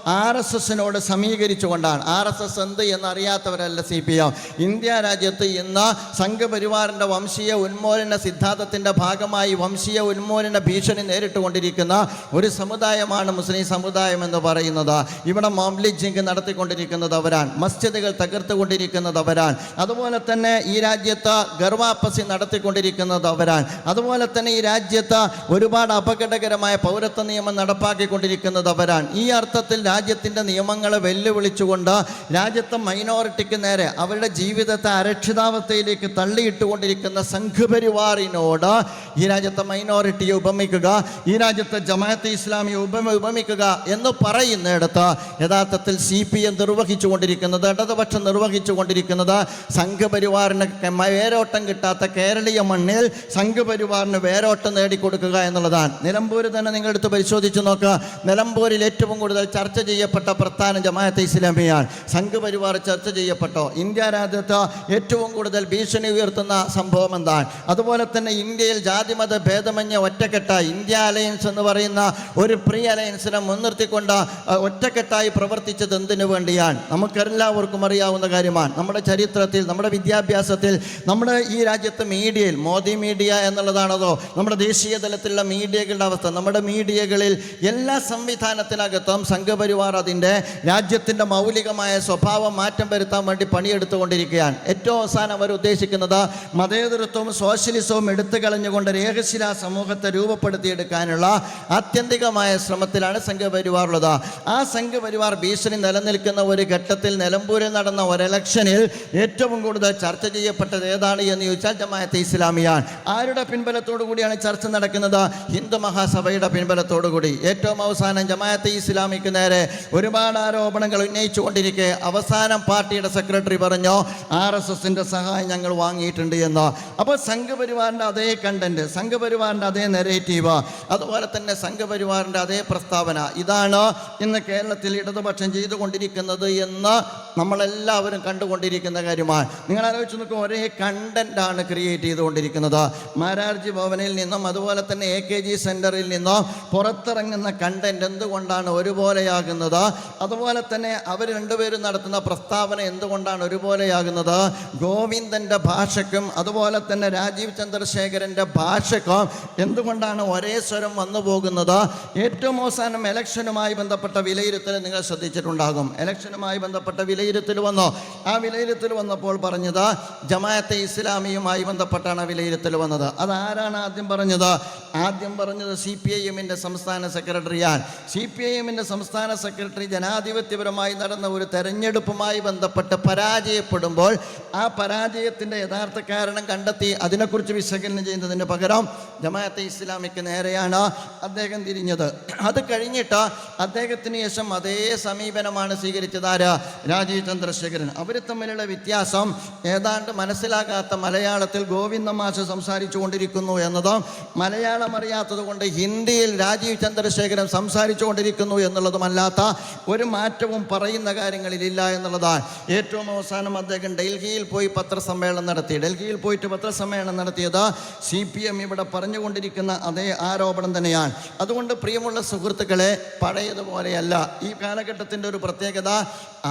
RSSനോട് സമീകരിച്ചുകൊണ്ടാണ്. RSS എന്ത് എന്നറിയാത്തവരല്ല CPM. ഇന്ത്യ രാജ്യത്ത് ഇന്ന് സംഘപരിവാറിൻ്റെ വംശീയ ഉന്മൂലന സിദ്ധാന്തത്തിൻ്റെ ഭാഗമായി വംശീയ ഉന്മൂലന ഭീഷണി നേരിട്ടുകൊണ്ടിരിക്കുന്ന ഒരു സമുദായമാണ് മുസ്ലിം സമുദായം എന്ന് പറയുന്നത്. ഇവിടെ മോബ് ലിഞ്ചിങ് നടത്തിക്കൊണ്ടിരിക്കുന്നത് അവരാണ്, മസ്ജിദുകൾ തകർത്തുകൊണ്ടിരിക്കുന്നത് അവരാണ്, അതുപോലെ തന്നെ ഈ രാജ്യത്ത് ഗർവാപ്പസി നടത്തിക്കൊണ്ടിരിക്കുന്നത് അവരാണ്, അതുപോലെ തന്നെ ഈ രാജ്യത്ത് ഒരുപാട് അപകടകരമായ പൗരത്വ നിയമം നടപ്പാക്കിക്കൊണ്ടിരിക്കുന്നത് അവരാണ്. ഈ അർത്ഥത്തിൽ രാജ്യത്തിൻ്റെ നിയമങ്ങളെ വെല്ലുവിളിച്ചുകൊണ്ട് രാജ്യത്തെ മൈനോറിറ്റിക്ക് നേരെ അവരുടെ ജീവിതത്തെ അരക്ഷിതാവസ്ഥയിലേക്ക് തള്ളിയിട്ടുകൊണ്ടിരിക്കുന്ന സംഘപരിവാറിനോട് ഈ രാജ്യത്തെ മൈനോറിറ്റിയെ ഉപമിക്കുക, ഈ രാജ്യത്തെ ജമാഅത്തെ ഇസ്ലാമിയെ ഉപമിക്കുക എന്ന് പറയുന്നിടത്ത് യഥാർത്ഥത്തിൽ CPM നിർവഹിച്ചുകൊണ്ടിരിക്കുന്നത്, ഇടതുപക്ഷം നിർവഹിച്ചുകൊണ്ടിരിക്കുന്നത് സംഘപരിവാറിന് വേരോട്ടം കിട്ടാത്ത കേരളീയ മണ്ണിൽ സംഘപരിവാറിന് വേരോട്ടം നേടിക്കൊടുക്കുക എന്നുള്ളതാണ്. നിലമ്പൂർ തന്നെ നിങ്ങളെടുത്ത് പരിശോധിച്ച് നോക്കുക. നിലമ്പൂരിൽ ഏറ്റവും കൂടുതൽ ചർച്ച ചെയ്യപ്പെട്ട പ്രസ്ഥാനം ജമാഅത്തെ ഇസ്ലാമിയാണ്. സംഘപരിവാർ ചർച്ച ചെയ്യപ്പെട്ടോ? ഇന്ത്യ രാജ്യത്ത് ഏറ്റവും കൂടുതൽ ഭീഷണി ഉയർത്തുന്ന സംഭവം എന്താണ്? അതുപോലെ തന്നെ ഇന്ത്യയിൽ ജാതിമത ഭേദമന്യേ ഒറ്റക്കെട്ടായി ഇന്ത്യ അലയൻസ് എന്ന് പറയുന്ന ഒരു പ്രീ അലയൻസിനെ മുൻനിർത്തിക്കൊണ്ട് ഒറ്റക്കെട്ടായി പ്രവർത്തിച്ചത് എന്തിനു വേണ്ടിയാണ്? നമുക്കെല്ലാവർക്കും അറിയാവുന്ന കാര്യമാണ്. നമ്മുടെ ചരിത്രത്തിൽ, നമ്മുടെ വിദ്യാഭ്യാസത്തിൽ, നമ്മുടെ ഈ രാജ്യത്തെ മീഡിയയിൽ, മോദി മീഡിയ എന്നുള്ളതാണതോ നമ്മുടെ ദേശീയ തലത്തിലുള്ള മീഡിയകളുടെ അവസ്ഥ, നമ്മുടെ മീഡിയകളിൽ എല്ലാ സംവിധാനത്തിനകത്തും സംഘപരിവാർ അതിൻ്റെ രാജ്യത്തിൻ്റെ മൗലികമായ സ്വഭാവം മാറ്റം വരുത്താൻ വേണ്ടി പണിയെടുത്തുകൊണ്ടിരിക്കുകയാണ്. ഏറ്റവും അവസാനം അവർ ഉദ്ദേശിക്കുന്നത് മതേതരത്വവും സോഷ്യലിസവും എടുത്തു കളഞ്ഞുകൊണ്ട് രേഖശിലാ സമൂഹത്തെ രൂപപ്പെടുത്തിയെടുക്കാനുള്ള ആത്യന്തികമായ ശ്രമത്തിലാണ് സംഘപരിവാർ ഉള്ളത്. ആ സംഘപരിവാർ ഭീഷണി നിലനിൽക്കുന്ന ഒരു ഘട്ടത്തിൽ നിലമ്പൂരിൽ നടന്ന ഒരു ഇലക്ഷനിൽ ഏറ്റവും കൂടുതൽ ചർച്ച ചെയ്യപ്പെട്ടത് ഏതാണ് എന്ന് ചോദിച്ചാൽ ജമാഅത്തെ ഇസ്ലാമിയാണ്. ആരുടെ പിൻബലത്തോടു കൂടിയാണ് ചർച്ച നടക്കുന്നത്? ഹിന്ദു മഹാസഭയുടെ പിൻബലത്തോടു കൂടി. ഏറ്റവും അവസാനം ജമാഅത്തെ ഇസ്ലാമിക്ക് നേരെ ഒരുപാട് ആരോപണങ്ങൾ ഉന്നയിച്ചുകൊണ്ടിരിക്കെ അവസാനം പാർട്ടിയുടെ സെക്രട്ടറി പറഞ്ഞു, RSSൻ്റെ സഹായം ഞങ്ങൾ വാങ്ങിയിട്ടുണ്ട് എന്ന്. അപ്പോൾ സംഘപരിവാറിൻ്റെ അതേ കണ്ടന്റ്, സംഘപരിവാറിൻ്റെ അതേ നെറേറ്റീവ്, അതുപോലെ തന്നെ സംഘപരിവാറിൻ്റെ അതേ പ്രസ്താവന, ഇതാണ് ഇന്ന് കേരളത്തിൽ കേരളത്തിൽ ഇടതുപക്ഷം ചെയ്തുകൊണ്ടിരിക്കുന്നത് എന്ന് നമ്മളെല്ലാവരും കണ്ടുകൊണ്ടിരിക്കുന്ന കാര്യമാണ്. നിങ്ങൾ ആലോചിച്ച് നോക്കുക, ഒരേ കണ്ടൻ്റാണ് ക്രിയേറ്റ് ചെയ്തുകൊണ്ടിരിക്കുന്നത്. മാരാർജി ഭവനിൽ നിന്നും അതുപോലെ തന്നെ AKG സെൻറ്ററിൽ നിന്നും പുറത്തിറങ്ങുന്ന കണ്ടന്റ് എന്തുകൊണ്ടാണ് ഒരുപോലെയാകുന്നത്? അതുപോലെ തന്നെ അവർ രണ്ടുപേരും നടത്തുന്ന പ്രസ്താവന എന്തുകൊണ്ടാണ് ഒരുപോലെയാകുന്നത്? ഗോവിന്ദൻ്റെ ഭാഷയ്ക്കും അതുപോലെ തന്നെ രാജീവ് ചന്ദ്രശേഖരൻ്റെ ഭാഷയ്ക്കും എന്തുകൊണ്ടാണ് ഒരേ സ്വരം വന്നു പോകുന്നത്? ഏറ്റവും അവസാനം ഇലക്ഷനുമായി ബന്ധപ്പെട്ട വിലയിരുത്തൽ നിങ്ങൾ ശ്രദ്ധിച്ചിട്ടുണ്ടാകും. ഇലക്ഷനുമായി ബന്ധപ്പെട്ട വിലയിരുത്തൽ വന്നു. ആ വിലയിരുത്തൽ വന്നപ്പോൾ പറഞ്ഞത് ജമാഅത്തെ ഇസ്ലാമിയുമായി ബന്ധപ്പെട്ടാണ് വിലയിരുത്തൽ വന്നത്. അതാരാണ് ആദ്യം പറഞ്ഞത്? ആദ്യം പറഞ്ഞത് CPIM-ൻ്റെ സംസ്ഥാന സെക്രട്ടറിയാണ്. CPIM-ൻ്റെ സംസ്ഥാന സെക്രട്ടറി ജനാധിപത്യപരമായി നടന്ന ഒരു തെരഞ്ഞെടുപ്പുമായി ബന്ധപ്പെട്ട് പരാജയപ്പെടുമ്പോൾ ആ പരാജയത്തിൻ്റെ യഥാർത്ഥ കാരണം കണ്ടെത്തി അതിനെക്കുറിച്ച് വിശകലനം ചെയ്യുന്നതിന് പകരം ജമാഅത്തെ ഇസ്ലാമിക്ക് നേരെയാണ് അദ്ദേഹം തിരിഞ്ഞത്. അത് കഴിഞ്ഞിട്ട് അദ്ദേഹത്തിന് ശേഷം അതേ സമീപനമാണ് സ്വീകരിച്ചത് ആര്? രാജീവ് ചന്ദ്രശേഖരൻ. അവർ തമ്മിലുള്ള വ്യത്യാസം ഏതാണ്ട് മനസ്സിലാകാത്ത മലയാളത്തിൽ ഗോവിന്ദ മാഷ് സംസാരിച്ചു കൊണ്ടിരിക്കുന്നു എന്നതും മലയാളം അറിയാത്തത് കൊണ്ട് ഹിന്ദിയിൽ രാജീവ് ചന്ദ്രശേഖരൻ സംസാരിച്ചു കൊണ്ടിരിക്കുന്നു എന്നുള്ളതുമല്ലാത്ത ഒരു മാറ്റവും പറയുന്ന കാര്യങ്ങളിലില്ല എന്നുള്ളതാണ്. ഏറ്റവും അവസാനം അദ്ദേഹം ഡൽഹിയിൽ പോയി പത്രസമ്മേളനം നടത്തി. ഡൽഹിയിൽ പോയിട്ട് പത്രസമ്മേളനം നടത്തിയത് CPM ഇവിടെ പറഞ്ഞുകൊണ്ടിരിക്കുന്ന അതേ ആരോപണം തന്നെയാണ്. അതുകൊണ്ട് പ്രിയമുള്ള സുഹൃത്തുക്കളെ, പഴയതുപോലെയല്ല. ഈ കാലഘട്ടത്തിൻ്റെ ഒരു പ്രത്യേകത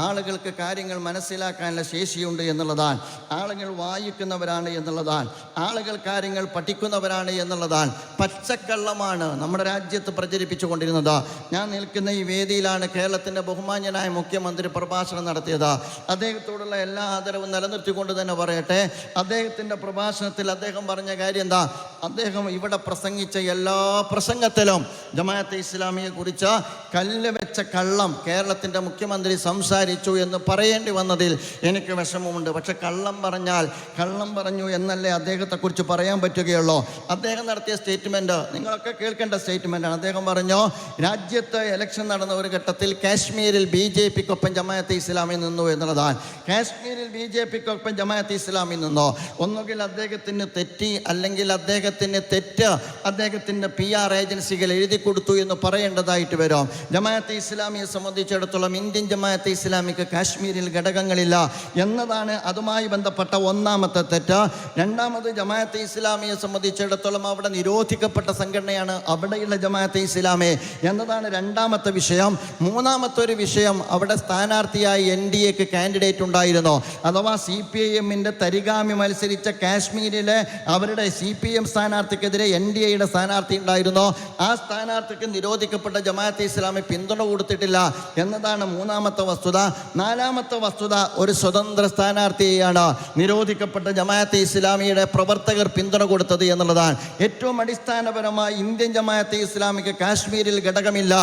ആളുകൾക്ക് കാര്യങ്ങൾ മനസ്സിലാക്കാനുള്ള ശേഷിയുണ്ട് എന്നുള്ളതാണ്. ആളുകൾ വായിക്കുന്നവരാണ് എന്നുള്ളതാണ്. ആളുകൾ കാര്യങ്ങൾ പഠിക്കുന്നവരാണ് എന്നുള്ളതാണ്. പച്ചക്കള്ളമാണ് നമ്മുടെ രാജ്യത്ത് പ്രചരിപ്പിച്ചു കൊണ്ടിരുന്നത്. ഞാൻ നിൽക്കുന്ന ഈ വേദിയിലാണ് കേരളത്തിൻ്റെ ബഹുമാന്യനായ മുഖ്യമന്ത്രി പ്രഭാഷണം നടത്തിയത്. അദ്ദേഹത്തോടുള്ള എല്ലാ ആദരവും നിലനിർത്തിക്കൊണ്ട് തന്നെ പറയട്ടെ, അദ്ദേഹത്തിൻ്റെ പ്രഭാഷണത്തിൽ അദ്ദേഹം പറഞ്ഞ കാര്യം എന്താ? അദ്ദേഹം ഇവിടെ പ്രസംഗിച്ച എല്ലാ പ്രസംഗത്തിലും ജമാഅത്തെ ഇസ്ലാമിയെ കുറിച്ച് കല്ല് വെച്ച കള്ളം കേരളത്തിൻ്റെ മുഖ്യമന്ത്രി സംസാരിച്ചു എന്ന് പറയേണ്ടി വന്നതിൽ എനിക്ക് വിഷമമുണ്ട്. പക്ഷെ കള്ളം പറഞ്ഞാൽ കള്ളം പറഞ്ഞു എന്നല്ലേ അദ്ദേഹത്തെക്കുറിച്ച് പറയാൻ പറ്റുകയുള്ളൂ. അദ്ദേഹം നടത്തിയ സ്റ്റേറ്റ്മെൻറ്റ് നിങ്ങളൊക്കെ കേൾക്കേണ്ട സ്റ്റേറ്റ്മെൻറ്റാണ്. അദ്ദേഹം പറഞ്ഞു, രാജ്യത്ത് ഇലക്ഷൻ നടന്ന ഒരു ഘട്ടത്തിൽ കാശ്മീരിൽ BJPക്കൊപ്പം ജമാഅത്തെ ഇസ്ലാമി നിന്നു എന്നുള്ളതാണ്. കാശ്മീരിൽ BJPക്കൊപ്പം ജമാഅത്തെ ഇസ്ലാമി നിന്നോ? ഒന്നുകിൽ അദ്ദേഹത്തിന് തെറ്റി, അല്ലെങ്കിൽ അദ്ദേഹത്തിന് തെറ്റ് അദ്ദേഹത്തിൻ്റെ PR ഏജൻസികൾ എഴുതി കൊടുത്തു എന്ന് പറയേണ്ടതായിട്ട് വരും. ജമാഅത്തെ ഇസ്ലാമിയെ സംബന്ധിച്ചിടത്തോളം ഇന്ത്യൻ ജമാഅത്തെ ഇസ്ലാമിക്ക് കാശ്മീരിൽ ഘടകങ്ങളില്ല എന്നതാണ് അതുമായി ബന്ധപ്പെട്ട ഒന്നാമത്തെ തെറ്റ്. രണ്ടാമത്, ജമാഅത്തെ ഇസ്ലാമിയെ സംബന്ധിച്ചിടത്തോളം അവിടെ നിരോധിക്കപ്പെട്ട സംഘടനയാണ് അവിടെയുള്ള ജമാഅത്തെ ഇസ്ലാമി എന്നതാണ് രണ്ടാമത്തെ വിഷയം. മൂന്നാമത്തെ ഒരു വിഷയം, അവിടെ സ്ഥാനാർത്ഥിയായി NDAക്ക് കാൻഡിഡേറ്റ് ഉണ്ടായിരുന്നു. അഥവാ CPIM-ൻ്റെ തരിഗാമി മത്സരിച്ച കാശ്മീരിലെ അവരുടെ CPM സ്ഥാനാർത്ഥിക്കെതിരെ NDAയുടെ സ്ഥാനാർത്ഥി ഉണ്ടായിരുന്നു. ആ സ്ഥാനാർത്ഥിക്ക് നിരോധിക്കപ്പെട്ട ജമാഅത്തെ ഇസ്ലാമി പിന്തുണ കൊടുത്തിട്ടില്ല എന്നതാണ് മൂന്നാമത്തെ വസ്തുത. നാലാമത്തെ വസ്തുത, ഒരു സ്വതന്ത്ര സ്ഥാനാർത്ഥിയെയാണ് നിരോധിക്കപ്പെട്ട ജമാഅത്തെ ഇസ്ലാമിയുടെ പ്രവർത്തകർ പിന്തുണ കൊടുത്തത് എന്നുള്ളതാണ്. ഏറ്റവും അടിസ്ഥാനപരമായി ഇന്ത്യൻ ജമാഅത്തെ ഇസ്ലാമിക്ക് കാശ്മീരിൽ ഘടകമില്ല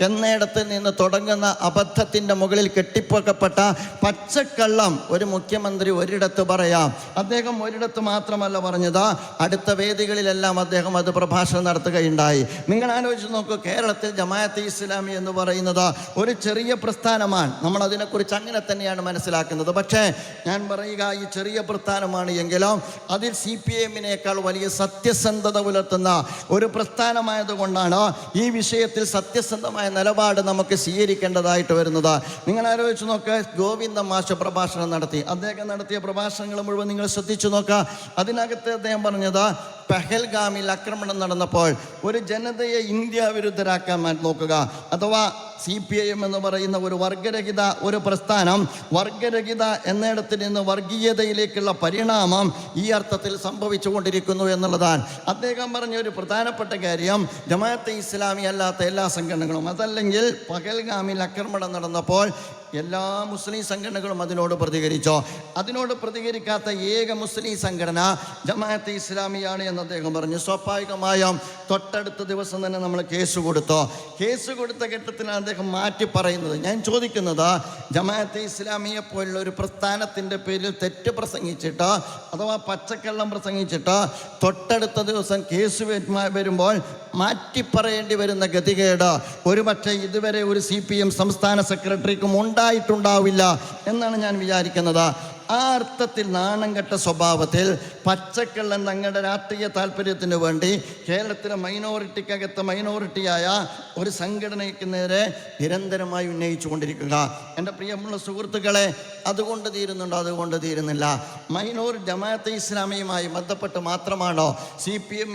എന്നിടത്ത് നിന്ന് തുടങ്ങുന്ന അബദ്ധത്തിൻ്റെ മുകളിൽ കെട്ടിപ്പൊക്കപ്പെട്ട പച്ചക്കള്ളം ഒരു മുഖ്യമന്ത്രി ഒരിടത്ത് പറയാം. അദ്ദേഹം ഒരിടത്ത് മാത്രമല്ല പറഞ്ഞത്, അടുത്ത വേദികളിലെല്ലാം അദ്ദേഹം അത് പ്രഭാഷണം നടത്തുകയുണ്ടായി. നിങ്ങൾ ആലോചിച്ച് നോക്കൂ, കേരളത്തിൽ ജമാഅത്തെ ഇസ്ലാമി എന്ന് പറയുന്നത് ഒരു ചെറിയ പ്രസ്ഥാനമാണ്. നമ്മൾ അതിനെക്കുറിച്ച് അങ്ങനെ തന്നെയാണ് മനസ്സിലാക്കുന്നത്. പക്ഷേ ഞാൻ പറയുക, ഈ ചെറിയ പ്രസ്ഥാനമാണ് എങ്കിലും അതിൽ CPM-നേക്കാൾ വലിയ സത്യസന്ധത പുലർത്തുന്ന ഒരു പ്രസ്ഥാനമായതുകൊണ്ടാണ് ഈ വിഷയത്തിൽ സത്യസന്ധമായ നിലപാട് നമുക്ക് സ്വീകരിക്കേണ്ടതായിട്ട് വരുന്നത്. നിങ്ങൾ ആലോചിച്ച് നോക്കുക, ഗോവിന്ദ മാഷ് പ്രഭാഷണം നടത്തി. അദ്ദേഹം നടത്തിയ പ്രഭാഷണങ്ങൾ മുഴുവൻ നിങ്ങൾ ശ്രദ്ധിച്ചു നോക്കുക. അതിനകത്ത് അദ്ദേഹം പറഞ്ഞത്, പെഹൽഗാമിൽ ആക്രമണം നടന്നപ്പോൾ ഒരു ജനതയെ ഇന്ത്യ വിരുദ്ധരാക്കാൻ നോക്കുക, അഥവാ CPIM എന്ന് പറയുന്ന ഒരു വർഗരഹിത ഒരു പ്രസ്ഥാനം, വർഗരഹിത എന്നിടത്ത് നിന്ന് വർഗീയതയിലേക്കുള്ള പരിണാമം ഈ അർത്ഥത്തിൽ സംഭവിച്ചു കൊണ്ടിരിക്കുന്നു എന്നുള്ളതാണ്. അദ്ദേഹം പറഞ്ഞ ഒരു പ്രധാനപ്പെട്ട കാര്യം, ജമാഅത്തെ ഇസ്ലാമി അല്ലാത്ത എല്ലാ സംഘടനകളും, അതല്ലെങ്കിൽ പഹൽഗാമിൽ ആക്രമണം നടന്നപ്പോൾ എല്ലാ മുസ്ലിം സംഘടനകളും അതിനോട് പ്രതികരിച്ചു. അതിനോട് പ്രതികരിക്കാത്ത ഏക മുസ്ലിം സംഘടന ജമാഅത്തെ ഇസ്ലാമിയാണ് എന്ന് അദ്ദേഹം പറഞ്ഞു. സ്വാഭാവികമായും തൊട്ടടുത്ത ദിവസം തന്നെ നമ്മൾ കേസ് കൊടുത്തു. കേസ് കൊടുത്ത ഘട്ടത്തിലാണ് അദ്ദേഹം മാറ്റി പറയുന്നത്. ഞാൻ ചോദിക്കുന്നത്, ജമാഅത്തെ ഇസ്ലാമിയെ പോലുള്ള ഒരു പ്രസ്ഥാനത്തിൻ്റെ പേരിൽ തെറ്റ് പ്രസംഗിച്ചിട്ട് അഥവാ പച്ചക്കള്ളം പ്രസംഗിച്ചിട്ട് തൊട്ടടുത്ത ദിവസം കേസ് വരുമ്പോൾ മാറ്റി പറയേണ്ടി വരുന്ന ഗതികേട് ഒരുപക്ഷെ ഇതുവരെ ഒരു CPM സംസ്ഥാന സെക്രട്ടറിക്കും ഉണ്ടായിട്ടുണ്ടാവില്ല എന്നാണ് ഞാൻ വിചാരിക്കുന്നത്. ആ അർത്ഥത്തിൽ നാണം കെട്ട സ്വഭാവത്തിൽ പച്ചക്കള്ളൻ തങ്ങളുടെ രാഷ്ട്രീയ താല്പര്യത്തിന് വേണ്ടി കേരളത്തിലെ മൈനോറിറ്റിക്കകത്ത് മൈനോറിറ്റിയായ ഒരു സംഘടനയ്ക്ക് നേരെ നിരന്തരമായി ഉന്നയിച്ചു കൊണ്ടിരിക്കുക. എൻ്റെ പ്രിയമുള്ള സുഹൃത്തുക്കളെ, അതുകൊണ്ട് തീരുന്നുണ്ടോ? അതുകൊണ്ട് തീരുന്നില്ല. ജമാഅത്തെ ഇസ്ലാമിയുമായി ബന്ധപ്പെട്ട് മാത്രമാണോ CPM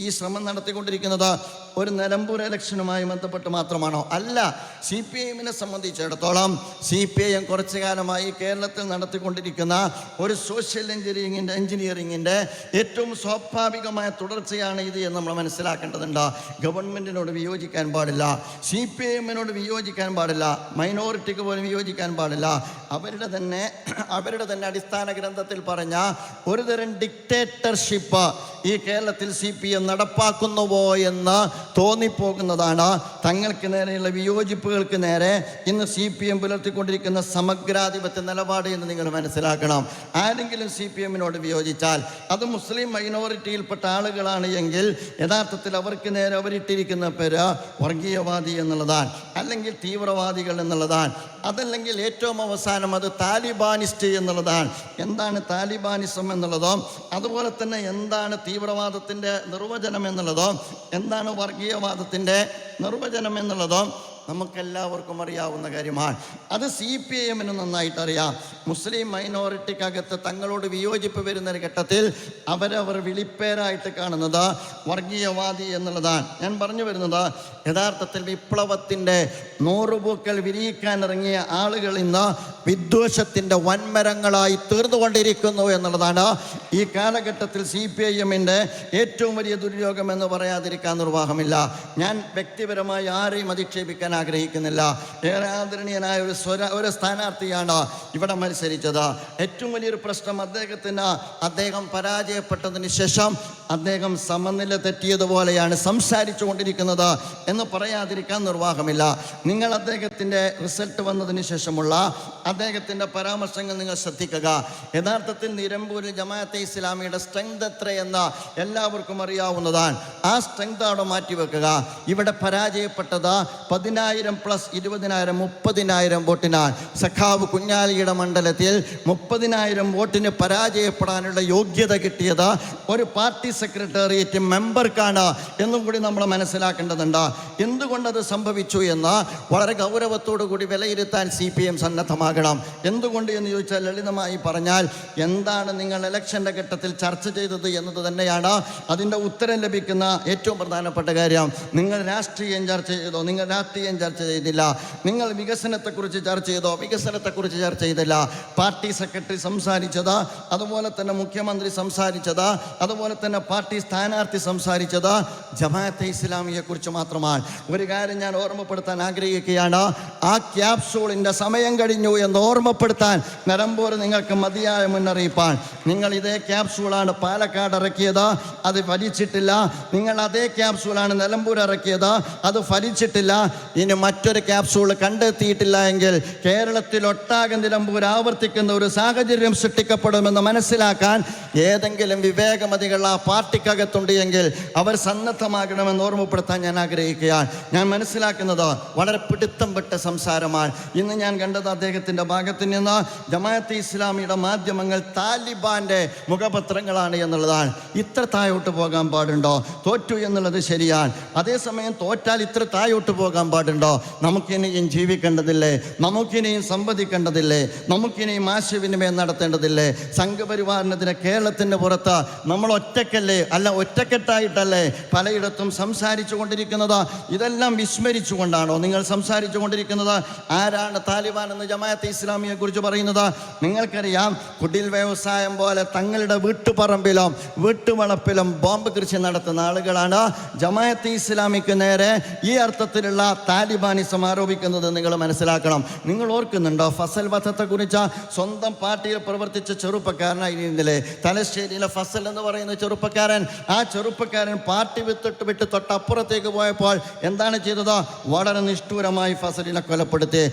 ഈ ശ്രമം നടത്തിക്കൊണ്ടിരിക്കുന്നത്? ഒരു നിലമ്പൂർ ഇലക്ഷനുമായി ബന്ധപ്പെട്ട് മാത്രമാണോ? അല്ല. CPIഎമ്മിനെ സംബന്ധിച്ചിടത്തോളം CPIഎം കുറച്ചു കാലമായി കേരളത്തിൽ നടത്തിക്കൊണ്ടിരിക്കുന്ന ഒരു സോഷ്യൽ എഞ്ചിനീയറിങ്ങിൻ്റെ ഏറ്റവും സ്വാഭാവികമായ തുടർച്ചയാണ് ഇത് എന്ന് നമ്മൾ മനസ്സിലാക്കേണ്ടതുണ്ട്. ഗവൺമെൻറ്റിനോട് വിയോജിക്കാൻ പാടില്ല, CPIഎമ്മിനോട് വിയോജിക്കാൻ പാടില്ല, മൈനോറിറ്റിക്ക് പോലും വിയോജിക്കാൻ പാടില്ല. അവരുടെ തന്നെ അടിസ്ഥാന ഗ്രന്ഥത്തിൽ പറഞ്ഞ ഒരുതരം ഡിക്റ്റേറ്റർഷിപ്പ് ഈ കേരളത്തിൽ CPIഎം നടപ്പാക്കുന്നുവോ എന്ന് തോന്നിപ്പോകുന്നതാണ്. തങ്ങൾക്ക് നേരെയുള്ള വിയോജിപ്പുകൾക്ക് നേരെ ഇന്ന് CPIഎം പുലർത്തിക്കൊണ്ടിരിക്കുന്ന സമഗ്രാധിപത്യ നിലപാട് എന്ന് നിങ്ങൾ മനസ്സിലാക്കണം. ആരെങ്കിലും CPIഎമ്മിനോട് വിയോജിച്ചാൽ അത് മുസ്ലിം മൈനോറിറ്റിയിൽപ്പെട്ട ആളുകളാണ് എങ്കിൽ യഥാർത്ഥത്തിൽ അവർക്ക് നേരെ അവരിട്ടിരിക്കുന്ന പേര് വർഗീയവാദി എന്നുള്ളതാണ്, അല്ലെങ്കിൽ തീവ്രവാദികൾ എന്നുള്ളതാണ്, അതല്ലെങ്കിൽ ഏറ്റവും അവസാനം അത് താലിബാനിസ്റ്റ് എന്നുള്ളതാണ്. എന്താണ് താലിബാനിസം എന്നുള്ളതോ, അതുപോലെ തന്നെ എന്താണ് തീവ്രവാദത്തിൻ്റെ നിർവചനം എന്നുള്ളതോ, എന്താണ് വർഗീയവാദത്തിൻ്റെ നിർവചനം എന്നുള്ളതോ നമുക്കെല്ലാവർക്കും അറിയാവുന്ന കാര്യമാണ്. അത് CPIഎമ്മിന് നന്നായിട്ട് അറിയാം. മുസ്ലിം മൈനോറിറ്റിക്കകത്ത് തങ്ങളോട് വിയോജിപ്പ് വരുന്ന ഘട്ടത്തിൽ അവരവർ വിളിപ്പേരായിട്ട് കാണുന്നത് വർഗീയവാദി എന്നുള്ളതാണ്. ഞാൻ പറഞ്ഞു വരുന്നത് യഥാർത്ഥത്തിൽ വിപ്ലവത്തിൻ്റെ 100 പൂക്കൾ വിരിയിക്കാനിറങ്ങിയ ആളുകൾ ഇന്ന് വിദ്വേഷത്തിൻ്റെ വൻമരങ്ങളായി തീർന്നുകൊണ്ടിരിക്കുന്നു എന്നുള്ളതാണ് ഈ കാലഘട്ടത്തിൽ CPIഎമ്മിൻ്റെ ഏറ്റവും വലിയ ദുര്യോഗം എന്ന് പറയാതിരിക്കാൻ നിർവാഹമില്ല. ഞാൻ വ്യക്തിപരമായി ആരെയും അധിക്ഷേപിക്കാൻ ആഗ്രഹിക്കുന്നില്ല. ഏറെ ആദരണീയനായ ഒരു സ്ഥാനാർത്ഥിയാണ് ഇവിടെ മത്സരിച്ചത്. ഏറ്റവും വലിയൊരു പ്രശ്നം അദ്ദേഹം പരാജയപ്പെട്ടതിന് ശേഷം അദ്ദേഹം സമനില തെറ്റിയതുപോലെയാണ് സംസാരിച്ചു കൊണ്ടിരിക്കുന്നത് എന്ന് പറയാതിരിക്കാൻ നിർവാഹമില്ല. നിങ്ങൾ അദ്ദേഹത്തിൻ്റെ റിസൾട്ട് വന്നതിന് ശേഷമുള്ള അദ്ദേഹത്തിൻ്റെ പരാമർശങ്ങൾ നിങ്ങൾ ശ്രദ്ധിക്കുക. യഥാർത്ഥത്തിൽ നിലമ്പൂരിൽ ജമാഅത്തെ ഇസ്ലാമിയുടെ സ്ട്രെങ്ത് എത്രയെന്ന് എല്ലാവർക്കും അറിയാവുന്നതാണ്. ആ സ്ട്രെങ്ത് അവിടെ മാറ്റിവെക്കുക. ഇവിടെ പരാജയപ്പെട്ടത് 10,000 പ്ലസ് 20,000 30,000 വോട്ടിനാണ്. സഖാവ് കുഞ്ഞാലിയുടെ മണ്ഡലത്തിൽ 30,000 വോട്ടിന് പരാജയപ്പെടാനുള്ള യോഗ്യത കിട്ടിയത് ഒരു പാർട്ടി സെക്രട്ടേറിയറ്റ് മെമ്പർക്കാണ് എന്നും കൂടി നമ്മൾ മനസ്സിലാക്കേണ്ടതുണ്ട്. എന്തുകൊണ്ടത് സംഭവിച്ചു എന്ന് വളരെ ഗൗരവത്തോടു കൂടി വിലയിരുത്താൻ CPIഎം സന്നദ്ധമാകണം. എന്തുകൊണ്ട് എന്ന് ചോദിച്ചാൽ ലളിതമായി പറഞ്ഞാൽ എന്താണ് നിങ്ങൾ ഇലക്ഷൻ്റെ ഘട്ടത്തിൽ ചർച്ച ചെയ്തത് എന്നത് തന്നെയാണ് അതിൻ്റെ ഉത്തരം ലഭിക്കുന്ന ഏറ്റവും പ്രധാനപ്പെട്ട കാര്യം. നിങ്ങൾ രാഷ്ട്രീയം ചർച്ച ചെയ്തോ? നിങ്ങൾ രാഷ്ട്രീയം ചർച്ച ചെയ്തില്ല. നിങ്ങൾ വികസനത്തെക്കുറിച്ച് ചർച്ച ചെയ്തോ? വികസനത്തെക്കുറിച്ച് ചർച്ച ചെയ്തില്ല. പാർട്ടി സെക്രട്ടറി സംസാരിച്ചത്, അതുപോലെ തന്നെ മുഖ്യമന്ത്രി സംസാരിച്ചത്, അതുപോലെ തന്നെ പാർട്ടി സ്ഥാനാർത്ഥി സംസാരിച്ചത് ജമാഅത്തെ ഇസ്ലാമിയെക്കുറിച്ച് മാത്രമാണ്. ഒരു കാര്യം ഞാൻ ഓർമ്മപ്പെടുത്താൻ ആഗ്രഹിക്കുകയാണ്. ആ ക്യാപ്സൂളിൻ്റെ സമയം കഴിഞ്ഞു എന്ന് ഓർമ്മപ്പെടുത്താൻ നിലമ്പൂർ നിങ്ങൾക്ക് മതിയായ മുന്നറിയിപ്പാണ്. നിങ്ങൾ ഇതേ ക്യാപ്സൂളാണ് പാലക്കാട് ഇറക്കിയത്, അത് ഫലിച്ചിട്ടില്ല. നിങ്ങൾ അതേ ക്യാപ്സൂളാണ് നിലമ്പൂർ ഇറക്കിയത്, അത് ഫലിച്ചിട്ടില്ല. ഇനി മറ്റൊരു ക്യാപ്സൂൾ കണ്ടെത്തിയിട്ടില്ല എങ്കിൽ കേരളത്തിലൊട്ടാകെ നിലമ്പൂർ ആവർത്തിക്കുന്ന ഒരു സാഹചര്യം സൃഷ്ടിക്കപ്പെടുമെന്ന് മനസ്സിലാക്കാൻ ഏതെങ്കിലും വിവേകമതികൾ ആ പാർട്ടിക്കകത്തുണ്ട് എങ്കിൽ അവർ സന്നദ്ധമാകണമെന്ന് ഓർമ്മപ്പെടുത്താൻ ഞാൻ ആഗ്രഹിക്കുകയാണ്. ഞാൻ മനസ്സിലാക്കുന്നത് വളരെ പിടുത്തം വിട്ട സംസാരമാണ്. ഇന്ന് ഞാൻ കണ്ടത് അദ്ദേഹത്തിൻ്റെ ഭാഗത്ത് നിന്ന് ജമാഅത്തെ ഇസ്ലാമിയുടെ മാധ്യമങ്ങൾ താലിബാൻ്റെ മുഖപത്രങ്ങളാണ് എന്നുള്ളതാണ്. ഇത്ര താഴോട്ട് പോകാൻ പാടുണ്ടോ? തോറ്റു എന്നുള്ളത് ശരിയാണ്. അതേസമയം തോറ്റാൽ ഇത്ര താഴോട്ട് പോകാൻ പാടുണ്ടോ? നമുക്കിനിയും ജീവിക്കേണ്ടതില്ലേ? നമുക്കിനിയും സംവദിക്കേണ്ടതില്ലേ? നമുക്കിനിയും ആശയവിനിമയം നടത്തേണ്ടതില്ലേ? സംഘപരിവാറിനെതിരെ കേരളത്തിൻ്റെ പുറത്ത് നമ്മൾ ഒറ്റക്കല്ലേ, അല്ല ഒറ്റക്കെട്ടായിട്ടല്ലേ പലയിടത്തും സംസാരിച്ചു കൊണ്ടിരിക്കുന്നത്? ഇതെല്ലാം വിസ്മരിച്ചുകൊണ്ടാണോ നിങ്ങൾ സംസാരിച്ചു കൊണ്ടിരിക്കുന്നത്? ആരാണ് താലിബാൻ എന്ന് ജമാഅത്തെ ഇസ്ലാമിയെ കുറിച്ച് പറയുന്നത്? നിങ്ങൾക്കറിയാം, കുടിൽ വ്യവസായം പോലെ തങ്ങളുടെ വീട്ടുപറമ്പിലും വീട്ടുവളപ്പിലും ബോംബ് കൃഷി നടത്തുന്ന ആളുകളാണ് ജമാഅത്തെ ഇസ്ലാമിക്ക് നേരെ ഈ അർത്ഥത്തിലുള്ള താലിബാനിസം ആരോപിക്കുന്നത്. നിങ്ങൾ മനസ്സിലാക്കണം. നിങ്ങൾ ഓർക്കുന്നുണ്ടോ ഫസൽ വധത്തെക്കുറിച്ച്? സ്വന്തം പാർട്ടിയിൽ പ്രവർത്തിച്ച ചെറുപ്പക്കാരനായിരുന്നില്ലേ തലശ്ശേരിയിലെ ഫസൽ എന്ന് പറയുന്ന ചെറുപ്പക്കാരൻ? ആ ചെറുപ്പക്കാരൻ പാർട്ടി വിട്ട് തൊട്ടപ്പുറത്തേക്ക് പോയപ്പോൾ എന്താണ് ചെയ്തത്? വളരെ നിഷ്ഠൂരമായി ഫസലിനെ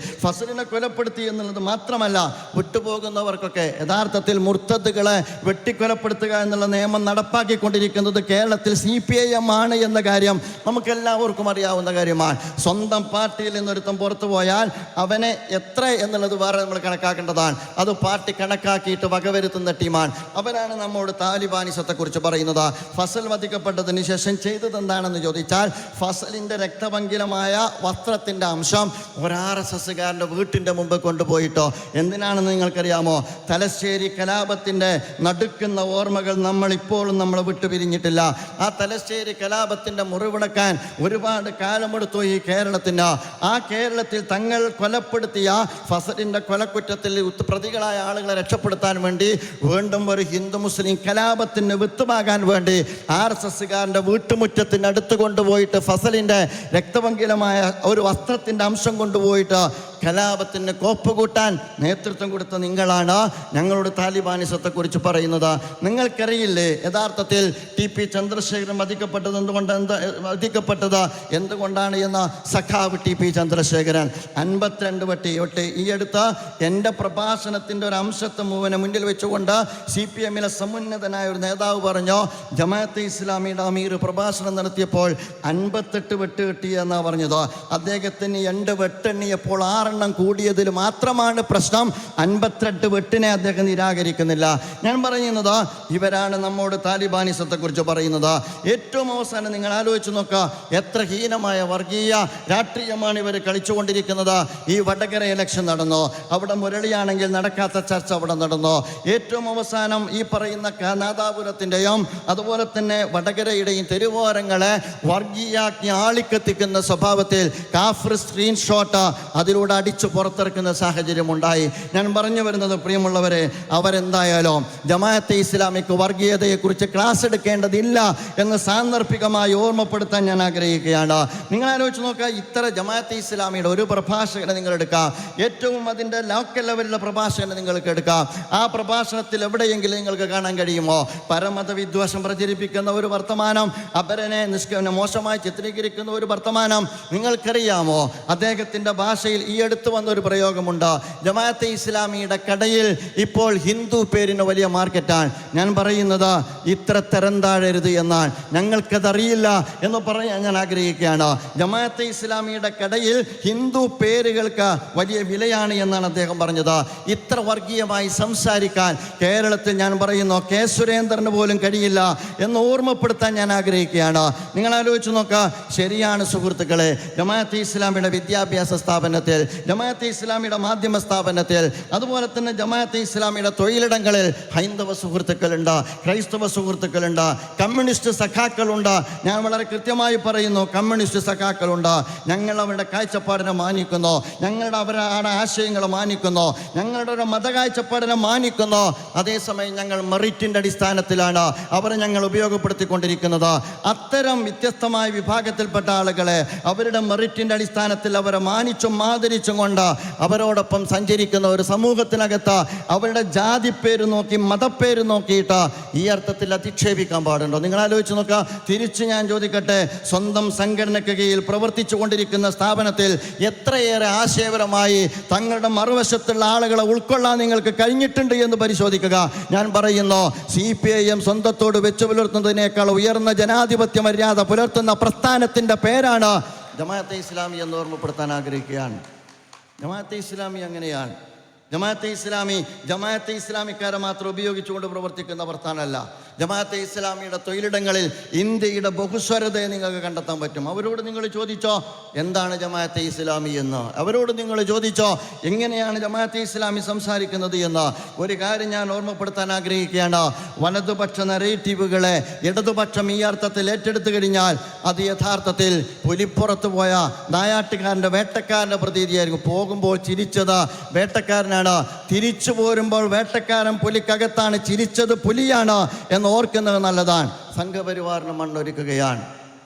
കൊലപ്പെടുത്തി എന്ന് എന്നുള്ളത് മാത്രമല്ല, വിട്ടുപോകുന്നവർക്കൊക്കെ യഥാർത്ഥത്തിൽ മുർത്തദ്ദുകളെ വെട്ടിക്കൊലപ്പെടുത്തുക എന്നുള്ള നിയമം നടപ്പാക്കിക്കൊണ്ടിരിക്കുന്നത് കേരളത്തിൽ CPIM ആണ് എന്ന കാര്യം നമുക്കെല്ലാവർക്കും അറിയാവുന്ന കാര്യമാണ്. സ്വന്തം പാർട്ടിയിൽ നിന്നൊരുത്തം പുറത്തു പോയാൽ അവനെ എത്ര എന്നുള്ളത് വേറെ നമ്മൾ കണക്കാക്കേണ്ടതാണ്. അത് പാർട്ടി കണക്കാക്കിയിട്ട് വകവരുത്തുന്ന ടീമാണ്. അവരാണ് നമ്മോട് താലിബാനിസത്തെക്കുറിച്ച് പറയുന്നത്. ഫസൽ വധിക്കപ്പെട്ടതിന് ശേഷം ചെയ്തത് എന്താണെന്ന് ചോദിച്ചാൽ, ഫസലിൻ്റെ രക്തപങ്കിലമായ വസ്ത്രത്തിൻ്റെ അംശം ഒരു RSSകാരൻ്റെ വീട്ടിൻ്റെ മുമ്പ് കൊണ്ടുപോയിട്ടോ. എന്തിനാണെന്ന് നിങ്ങൾക്കറിയാമോ? തലശ്ശേരി കലാപത്തിൻ്റെ നടുക്കുന്ന ഓർമ്മകൾ നമ്മളിപ്പോഴും നമ്മളെ വിട്ടുപിരിഞ്ഞിട്ടില്ല. ആ തലശ്ശേരി കലാപത്തിൻ്റെ മുറിവിടക്കാൻ ഒരുപാട് കാലമെടുത്തു ഈ കേരളത്തിന്. ആ കേരളത്തിൽ തങ്ങൾ കൊലപ്പെടുത്തിയ ഫസലിൻ്റെ കൊലക്കുറ്റത്തിൽ പ്രതികളായ ആളുകളെ രക്ഷപ്പെടുത്താൻ വേണ്ടി വീണ്ടും ഒരു ഹിന്ദു മുസ്ലിം കലാപത്തിന് വിത്തുമാകാൻ വേണ്ടി RSSകാരൻ്റെ വീട്ടുമുറ്റത്തിന് അടുത്ത് കൊണ്ടുപോയിട്ട് ഫസലിൻ്റെ രക്തപങ്കിലമായ ഒരു വസ്ത്രത്തിൻ്റെ അംശം കൊണ്ടുപോയിട്ട് കലാപത്തിന് കോപ്പ് കൂട്ടാൻ നേതൃത്വം കൊടുത്ത നിങ്ങളാണ് ഞങ്ങളോട് താലിബാനിസത്തെക്കുറിച്ച് പറയുന്നത്. നിങ്ങൾക്കറിയില്ലേ യഥാർത്ഥത്തിൽ TP ചന്ദ്രശേഖരൻ വധിക്കപ്പെട്ടത് എന്തുകൊണ്ടാണ് എന്ന്? സഖാവ് TP ചന്ദ്രശേഖരൻ 52 വട്ടി ഈ അടുത്ത് എൻ്റെ പ്രഭാഷണത്തിൻ്റെ ഒരു അംശത്തെ മുന്നിൽ വെച്ചുകൊണ്ട് CPM-ലെ സമുന്നതനായ ഒരു നേതാവ് പറഞ്ഞു, ജമാഅത്തെ ഇസ്ലാമിയുടെ അമീർ പ്രഭാഷണം നടത്തിയപ്പോൾ 58 വെട്ട് കിട്ടി എന്നാണ് പറഞ്ഞത്. അദ്ദേഹത്തിന് 2 വെട്ടെണ്ണിയപ്പോൾ 6 എണ്ണം കൂടിയതിൽ മാത്രമാണ് പ്രശ്നം. 58 വെട്ടിനെ അദ്ദേഹം നിരാകരിക്കുന്നില്ല. ഞാൻ പറയുന്നത് ഇവരാണ് നമ്മോട് താലിബാനിസത്തെക്കുറിച്ച് പറയുന്നത്. ഏറ്റവും അവസാനം നിങ്ങൾ ആലോചിച്ച് നോക്കുക, എത്ര ഹീനമായ വർഗീയ രാഷ്ട്രീയമാണ് ഇവർ കളിച്ചുകൊണ്ടിരിക്കുന്നത്. ഈ വടകര ഇലക്ഷൻ നടന്നു, അവിടെ മുരളിയാണെങ്കിൽ നടക്കാത്ത ചർച്ച അവിടെ നടന്നു. ഏറ്റവും അവസാനം ഈ പറയുന്ന നാദാപുരത്തിൻ്റെയും അതുപോലെ തന്നെ വടകരയുടെയും തെരുവോരങ്ങളെ വർഗീയാജ്ഞ ആളിക്കത്തിക്കുന്ന സ്വഭാവത്തിൽ കാഫർ സ്ക്രീൻഷോട്ട് അതിലൂടെ അടിച്ചു പുറത്തിറക്കുന്ന സാഹചര്യം ഉണ്ടായി. ഞാൻ പറഞ്ഞു വരുന്നത്, പ്രിയമുള്ളവരെ, അവരെന്തായാലും ജമാഅത്തെ ഇസ്ലാമിക്ക് വർഗീയതയെക്കുറിച്ച് ക്ലാസ് എടുക്കേണ്ടതില്ല എന്ന് സാന്ദർഭികമായി ഓർമ്മപ്പെടുത്താൻ ഞാൻ ആഗ്രഹിക്കുകയാണ്. നിങ്ങൾ ആലോചിച്ച് നോക്കുക, ഇത്ര ജമാഅത്തെ ഇസ്ലാമിയുടെ ഒരു പ്രഭാഷകനെ നിങ്ങൾ എടുക്കാം, ഏറ്റവും അതിൻ്റെ ലോക്കൽ ലെവലിലുള്ള പ്രഭാഷകനെ നിങ്ങൾക്ക് എടുക്കാം. ആ പ്രഭാഷണത്തിൽ എവിടെയെങ്കിലും നിങ്ങൾക്ക് കാണാൻ കഴിയുമോ പരമത വിദ്വേഷം പ്രചരിപ്പിക്കുന്ന ഒരു വർത്തമാനം, അപരനെ മോശമായി ചിത്രീകരിക്കുന്ന ഒരു വർത്തമാനം? നിങ്ങൾക്കറിയാമോ അദ്ദേഹത്തിൻ്റെ ഭാഷയിൽ ഈ അടുത്ത് വന്നൊരു പ്രയോഗമുണ്ട്, ജമാഅത്തെ ഇസ്ലാമിയുടെ കടയിൽ ഇപ്പോൾ ഹിന്ദു പേരിന് വലിയ മാർക്കറ്റാണ്. ഞാൻ പറയുന്നത് ഇത്ര തരം താഴരുത് എന്നാണ്. ഞങ്ങൾക്കതറിയില്ല എന്ന് പറയാൻ ഞാൻ ആഗ്രഹിക്കുകയാണ്. ജമാഅത്തെ ഇസ്ലാമിയുടെ കടയിൽ ഹിന്ദു പേരുകൾക്ക് വലിയ വിലയാണ് എന്നാണ് അദ്ദേഹം പറഞ്ഞത്. ഇത്ര വർഗീയമായി സംസാരിക്കാൻ കേരളത്തിൽ ഞാൻ പറയുന്നു കെ സുരേന്ദ്രന് പോലും കഴിയില്ല എന്ന് ഓർമ്മപ്പെടുത്താൻ ഞാൻ ആഗ്രഹിക്കുകയാണ്. നിങ്ങൾ ആലോചിച്ച് നോക്കുക, ശരിയാണ് സുഹൃത്തുക്കളെ, ജമാഅത്തെ ഇസ്ലാമിയുടെ വിദ്യാഭ്യാസ സ്ഥാപനത്തിൽ, ജമാഅത്തെ ഇസ്ലാമിയുടെ മാധ്യമ സ്ഥാപനത്തിൽ, അതുപോലെ തന്നെ ജമാഅത്തെ ഇസ്ലാമിയുടെ തൊഴിലിടങ്ങളിൽ ഹൈന്ദവ സുഹൃത്തുക്കളുണ്ട്, ക്രൈസ്തവ സുഹൃത്തുക്കളുണ്ട്, കമ്മ്യൂണിസ്റ്റ് സഖാക്കളുണ്ട്. ഞാൻ വളരെ കൃത്യമായി പറയുന്നു, കമ്മ്യൂണിസ്റ്റ് സഖാക്കളുണ്ട്. ഞങ്ങൾ അവരുടെ കാഴ്ചപ്പാടിനെ മാനിക്കുന്നു, അവരുടെ ആശയങ്ങൾ മാനിക്കുന്നു, ഞങ്ങളുടെ ഒരു മതകാഴ്ചപ്പാടിനെ മാനിക്കുന്നു. അതേസമയം ഞങ്ങൾ മെറിറ്റിൻ്റെ അടിസ്ഥാനത്തിലാണ് അവരെ ഞങ്ങൾ ഉപയോഗപ്പെടുത്തിക്കൊണ്ടിരിക്കുന്നത്. അത്തരം വ്യത്യസ്തമായ വിഭാഗത്തിൽപ്പെട്ട ആളുകളെ അവരുടെ മെറിറ്റിൻ്റെ അടിസ്ഥാനത്തിൽ അവരെ മാനിച്ചും ആദരിച്ചും കൊണ്ട് അവരോടൊപ്പം സഞ്ചരിക്കുന്ന ഒരു സമൂഹത്തിനകത്ത് അവരുടെ ജാതിപ്പേര് നോക്കി മതപ്പേര് നോക്കിയിട്ട് ഈ അർത്ഥത്തിൽ അധിക്ഷേപിക്കാൻ പാടുണ്ടോ? നിങ്ങൾ ആലോചിച്ച് നോക്കുക. തിരിച്ച് ഞാൻ ചോദിക്കട്ടെ, സ്വന്തം സംഘടനയ്ക്ക് കീഴിൽ പ്രവർത്തിച്ചു കൊണ്ടിരിക്കുന്ന സ്ഥാപനത്തിൽ എത്രയേറെ ആശയപരമായി തങ്ങളുടെ മറുവശത്തുള്ള ആളുകളെ ഉൾക്കൊള്ളാൻ നിങ്ങൾക്ക് കഴിഞ്ഞിട്ടുണ്ട് എന്ന് പരിശോധിക്കുക. ഞാൻ പറയുന്നു, CPIM സ്വന്തത്തോട് വെച്ചു പുലർത്തുന്നതിനേക്കാൾ ഉയർന്ന ജനാധിപത്യ മര്യാദ പുലർത്തുന്ന പ്രസ്ഥാനത്തിൻ്റെ പേരാണ് ജമാഅത്തെ ഇസ്ലാമി എന്ന് ഓർമ്മപ്പെടുത്താൻ ആഗ്രഹിക്കുകയാണ്. ജമാഅത്തെ ഇസ്ലാമി അങ്ങനെയാണ്. ജമാഅത്തെ ഇസ്ലാമിക്കാരെ മാത്രം ഉപയോഗിച്ചുകൊണ്ട് പ്രവർത്തിക്കുന്ന പ്രസ്ഥാനമല്ല. ജമാഅത്തെ ഇസ്ലാമിയുടെ തൊഴിലിടങ്ങളിൽ ഇന്ത്യയുടെ ബഹുസ്വരതയെ നിങ്ങൾക്ക് കണ്ടെത്താൻ പറ്റും. അവരോട് നിങ്ങൾ ചോദിച്ചോ എന്താണ് ജമാഅത്തെ ഇസ്ലാമി എന്ന്, അവരോട് നിങ്ങൾ ചോദിച്ചോ എങ്ങനെയാണ് ജമാഅത്തെ ഇസ്ലാമി സംസാരിക്കുന്നത് എന്ന്. ഒരു കാര്യം ഞാൻ ഓർമ്മപ്പെടുത്താൻ ആഗ്രഹിക്കുകയാണ്, വലതുപക്ഷ നറേറ്റീവുകളെ ഇടതുപക്ഷം ഈ അർത്ഥത്തിൽ ഏറ്റെടുത്തു കഴിഞ്ഞാൽ അത് യഥാർത്ഥത്തിൽ പുലിപ്പുറത്ത് പോയ നായാട്ടുകാരൻ്റെ വേട്ടക്കാരൻ്റെ പ്രതീതിയായിരിക്കും. പോകുമ്പോൾ ചിരിച്ചത് വേട്ടക്കാരനാണ്, തിരിച്ചു പോരുമ്പോൾ വേട്ടക്കാരൻ പുലിക്കകത്താണ്, ചിരിച്ചത് പുലിയാണ് എന്ന് ഓർക്കുന്നത് നല്ലതാണ്. സംഘപരിവാറിന് മണ്ണൊരുക്കുകയാണ്.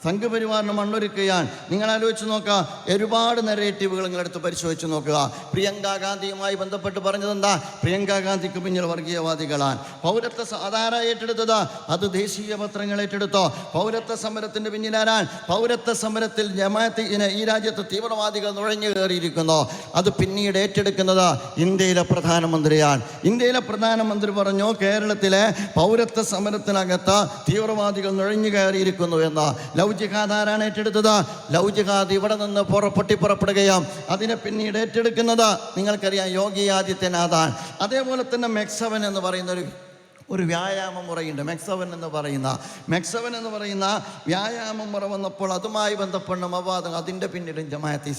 സംഘപരിവാറിന് മണ്ണൊരുക്കുകയാണ്. നിങ്ങൾ ആലോചിച്ച് നോക്കുക, ഒരുപാട് നെറേറ്റീവുകൾ നിങ്ങളെടുത്ത് പരിശോധിച്ച് നോക്കുക. പ്രിയങ്ക ഗാന്ധിയുമായി ബന്ധപ്പെട്ട് പറഞ്ഞത് എന്താ? പ്രിയങ്ക ഗാന്ധിക്ക് പിന്നിൽ വർഗീയവാദികളാണ്. പൗരത്വ ആധാര ഏറ്റെടുത്തത് അത് ദേശീയ പത്രങ്ങൾ ഏറ്റെടുത്തോ? പൗരത്വ സമരത്തിന്റെ പിന്നിലാരാൻ? പൗരത്വ സമരത്തിൽ ജമാഅത്ത് ഈ രാജ്യത്ത് തീവ്രവാദികൾ നുഴഞ്ഞു കയറിയിരിക്കുന്നു. അത് പിന്നീട് ഏറ്റെടുക്കുന്നത് ഇന്ത്യയിലെ പ്രധാനമന്ത്രിയാണ്. ഇന്ത്യയിലെ പ്രധാനമന്ത്രി പറഞ്ഞു കേരളത്തിലെ പൗരത്വ സമരത്തിനകത്ത് തീവ്രവാദികൾ നുഴഞ്ഞു കയറിയിരിക്കുന്നു എന്ന്. ലവ് ജിഹാദ് ആരാണ് ഏറ്റെടുത്തത്? ലവ് ജിഹാദ് ഇവിടെ നിന്ന് പുറപ്പെടുകയും അതിനെ പിന്നീട് ഏറ്റെടുക്കുന്നത് നിങ്ങൾക്കറിയാം യോഗി ആദിത്യനാഥാണ്. അതേപോലെ തന്നെ മെക്സവൻ എന്ന് പറയുന്ന ഒരു വ്യായാമ മുറയുണ്ട്. മെക്സവൻ എന്ന് പറയുന്ന വ്യായാമ മുറ വന്നപ്പോൾ അതുമായി ബന്ധപ്പെട്ട മവാദം, അതിൻ്റെ പിന്നിലും ജമാഅത്തെ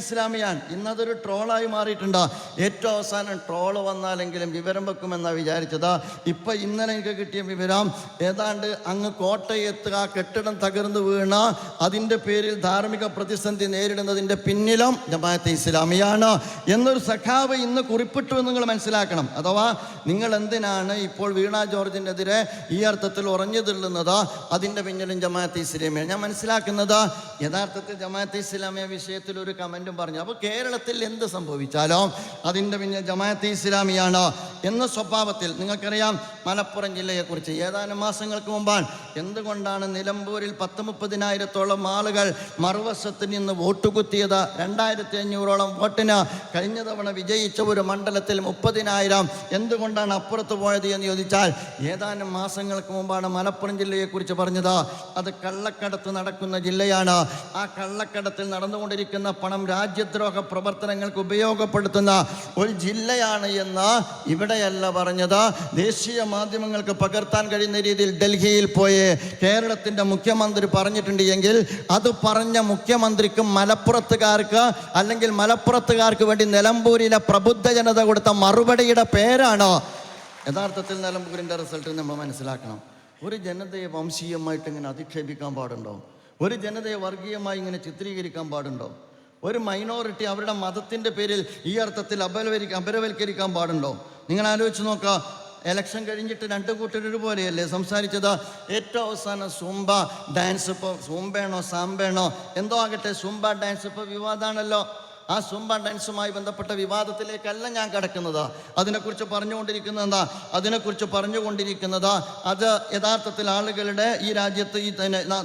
ഇസ്ലാമിയാൻ. ഇന്നതൊരു ട്രോളായി മാറിയിട്ടുണ്ട്. ഏറ്റവും അവസാനം ട്രോള് വന്നാലെങ്കിലും വിവരം വെക്കുമെന്നാണ് വിചാരിച്ചത്. ഇപ്പം ഇന്നലെ എനിക്ക് കിട്ടിയ വിവരം, ഏതാണ്ട് അങ്ങ് കോട്ടയത്ത് ആ കെട്ടിടം തകർന്നു വീണ് അതിൻ്റെ പേരിൽ ധാർമ്മിക പ്രതിസന്ധി നേരിടുന്നതിൻ്റെ പിന്നിലും ജമാഅത്തെ ഇസ്ലാമിയാണ് എന്നൊരു സഖാവ് ഇന്ന് കുറിപ്പിട്ടു എന്ന് നിങ്ങൾ മനസ്സിലാക്കണം. അഥവാ നിങ്ങൾ ാണ് ഇപ്പോൾ വീണ ജോർജിനെതിരെ ഈ അർത്ഥത്തിൽ ഉറഞ്ഞു തള്ളുന്നത്, അതിൻ്റെ പിന്നിലും ജമാഅത്തെ ഇസ്ലാമിയാണ്. ഞാൻ മനസ്സിലാക്കുന്നത് യഥാർത്ഥത്തിൽ ജമാഅത്തെ ഇസ്ലാമിയ വിഷയത്തിൽ ഒരു കമൻറ്റും പറഞ്ഞു. അപ്പോൾ കേരളത്തിൽ എന്ത് സംഭവിച്ചാലും അതിൻ്റെ പിന്നിൽ ജമാഅത്തെ ഇസ്ലാമിയാണ് എന്ന സ്വഭാവത്തിൽ. നിങ്ങൾക്കറിയാം മലപ്പുറം ജില്ലയെക്കുറിച്ച് ഏതാനും മാസങ്ങൾക്ക് മുമ്പാണ് എന്തുകൊണ്ടാണ് നിലമ്പൂരിൽ 10-30,000-ഓളം ആളുകൾ മറുവശത്ത് നിന്ന് വോട്ട് കുത്തിയത്? 2,500-ഓളം വോട്ടിന് കഴിഞ്ഞ തവണ വിജയിച്ച ഒരു മണ്ഡലത്തിൽ 30,000 എന്തുകൊണ്ടാണ് അപ്പുറത്ത് പോയത് എന്ന് ചോദിച്ചാൽ, ഏതാനും മാസങ്ങൾക്ക് മുമ്പാണ് മലപ്പുറം ജില്ലയെക്കുറിച്ച് പറഞ്ഞത്. അത് കള്ളക്കടത്ത് നടക്കുന്ന ജില്ലയാണ്. ആ കള്ളക്കടത്തിൽ നടന്നുകൊണ്ടിരിക്കുന്ന പണം രാജ്യദ്രോഹ പ്രവർത്തനങ്ങൾക്ക് ഉപയോഗപ്പെടുത്തുന്ന ഒരു ജില്ലയാണ് എന്ന് ഇവിടെയല്ല പറഞ്ഞത്. ദേശീയ മാധ്യമങ്ങൾക്ക് പകർത്താൻ കഴിയുന്ന രീതിയിൽ ഡൽഹിയിൽ പോയി കേരളത്തിൻ്റെ മുഖ്യമന്ത്രി പറഞ്ഞിട്ടുണ്ട് എങ്കിൽ അത് പറഞ്ഞ മുഖ്യമന്ത്രിക്ക് മലപ്പുറത്തുകാർക്ക് അല്ലെങ്കിൽ മലപ്പുറത്തുകാർക്ക് വേണ്ടി നിലമ്പൂരിലെ പ്രബുദ്ധ ജനത കൊടുത്ത മറുപടിയുടെ പേരാണ് യഥാർത്ഥത്തിൽ നിലമ്പൂരിൻ്റെ റിസൾട്ട്. നമ്മൾ മനസ്സിലാക്കണം, ഒരു ജനതയെ വംശീയമായിട്ട് ഇങ്ങനെ അധിക്ഷേപിക്കാൻ പാടുണ്ടോ? ഒരു ജനതയെ വർഗീയമായി ഇങ്ങനെ ചിത്രീകരിക്കാൻ പാടുണ്ടോ? ഒരു മൈനോറിറ്റി അവരുടെ മതത്തിൻ്റെ പേരിൽ ഈ അർത്ഥത്തിൽ അപരവൽക്കരിക്കാൻ പാടുണ്ടോ? നിങ്ങൾ ആലോചിച്ച് നോക്കുക. എലക്ഷൻ കഴിഞ്ഞിട്ട് രണ്ടു കൂട്ടരൊരുപോലെയല്ലേ സംസാരിച്ചത്? ഏറ്റവും അവസാനം സൂംബ ഡാൻസ്, ഇപ്പോൾ സൂംബേണോ സാംബേണോ എന്തോ ആകട്ടെ, സൂംബ ഡാൻസ് ഇപ്പോൾ വിവാദമാണല്ലോ. ആ സൂംബ ഡാൻസുമായി ബന്ധപ്പെട്ട വിവാദത്തിലേക്കല്ല ഞാൻ കിടക്കുന്നത്. അതിനെക്കുറിച്ച് പറഞ്ഞുകൊണ്ടിരിക്കുന്നത് അത് യഥാർത്ഥത്തിൽ ആളുകളുടെ ഈ രാജ്യത്ത് ഈ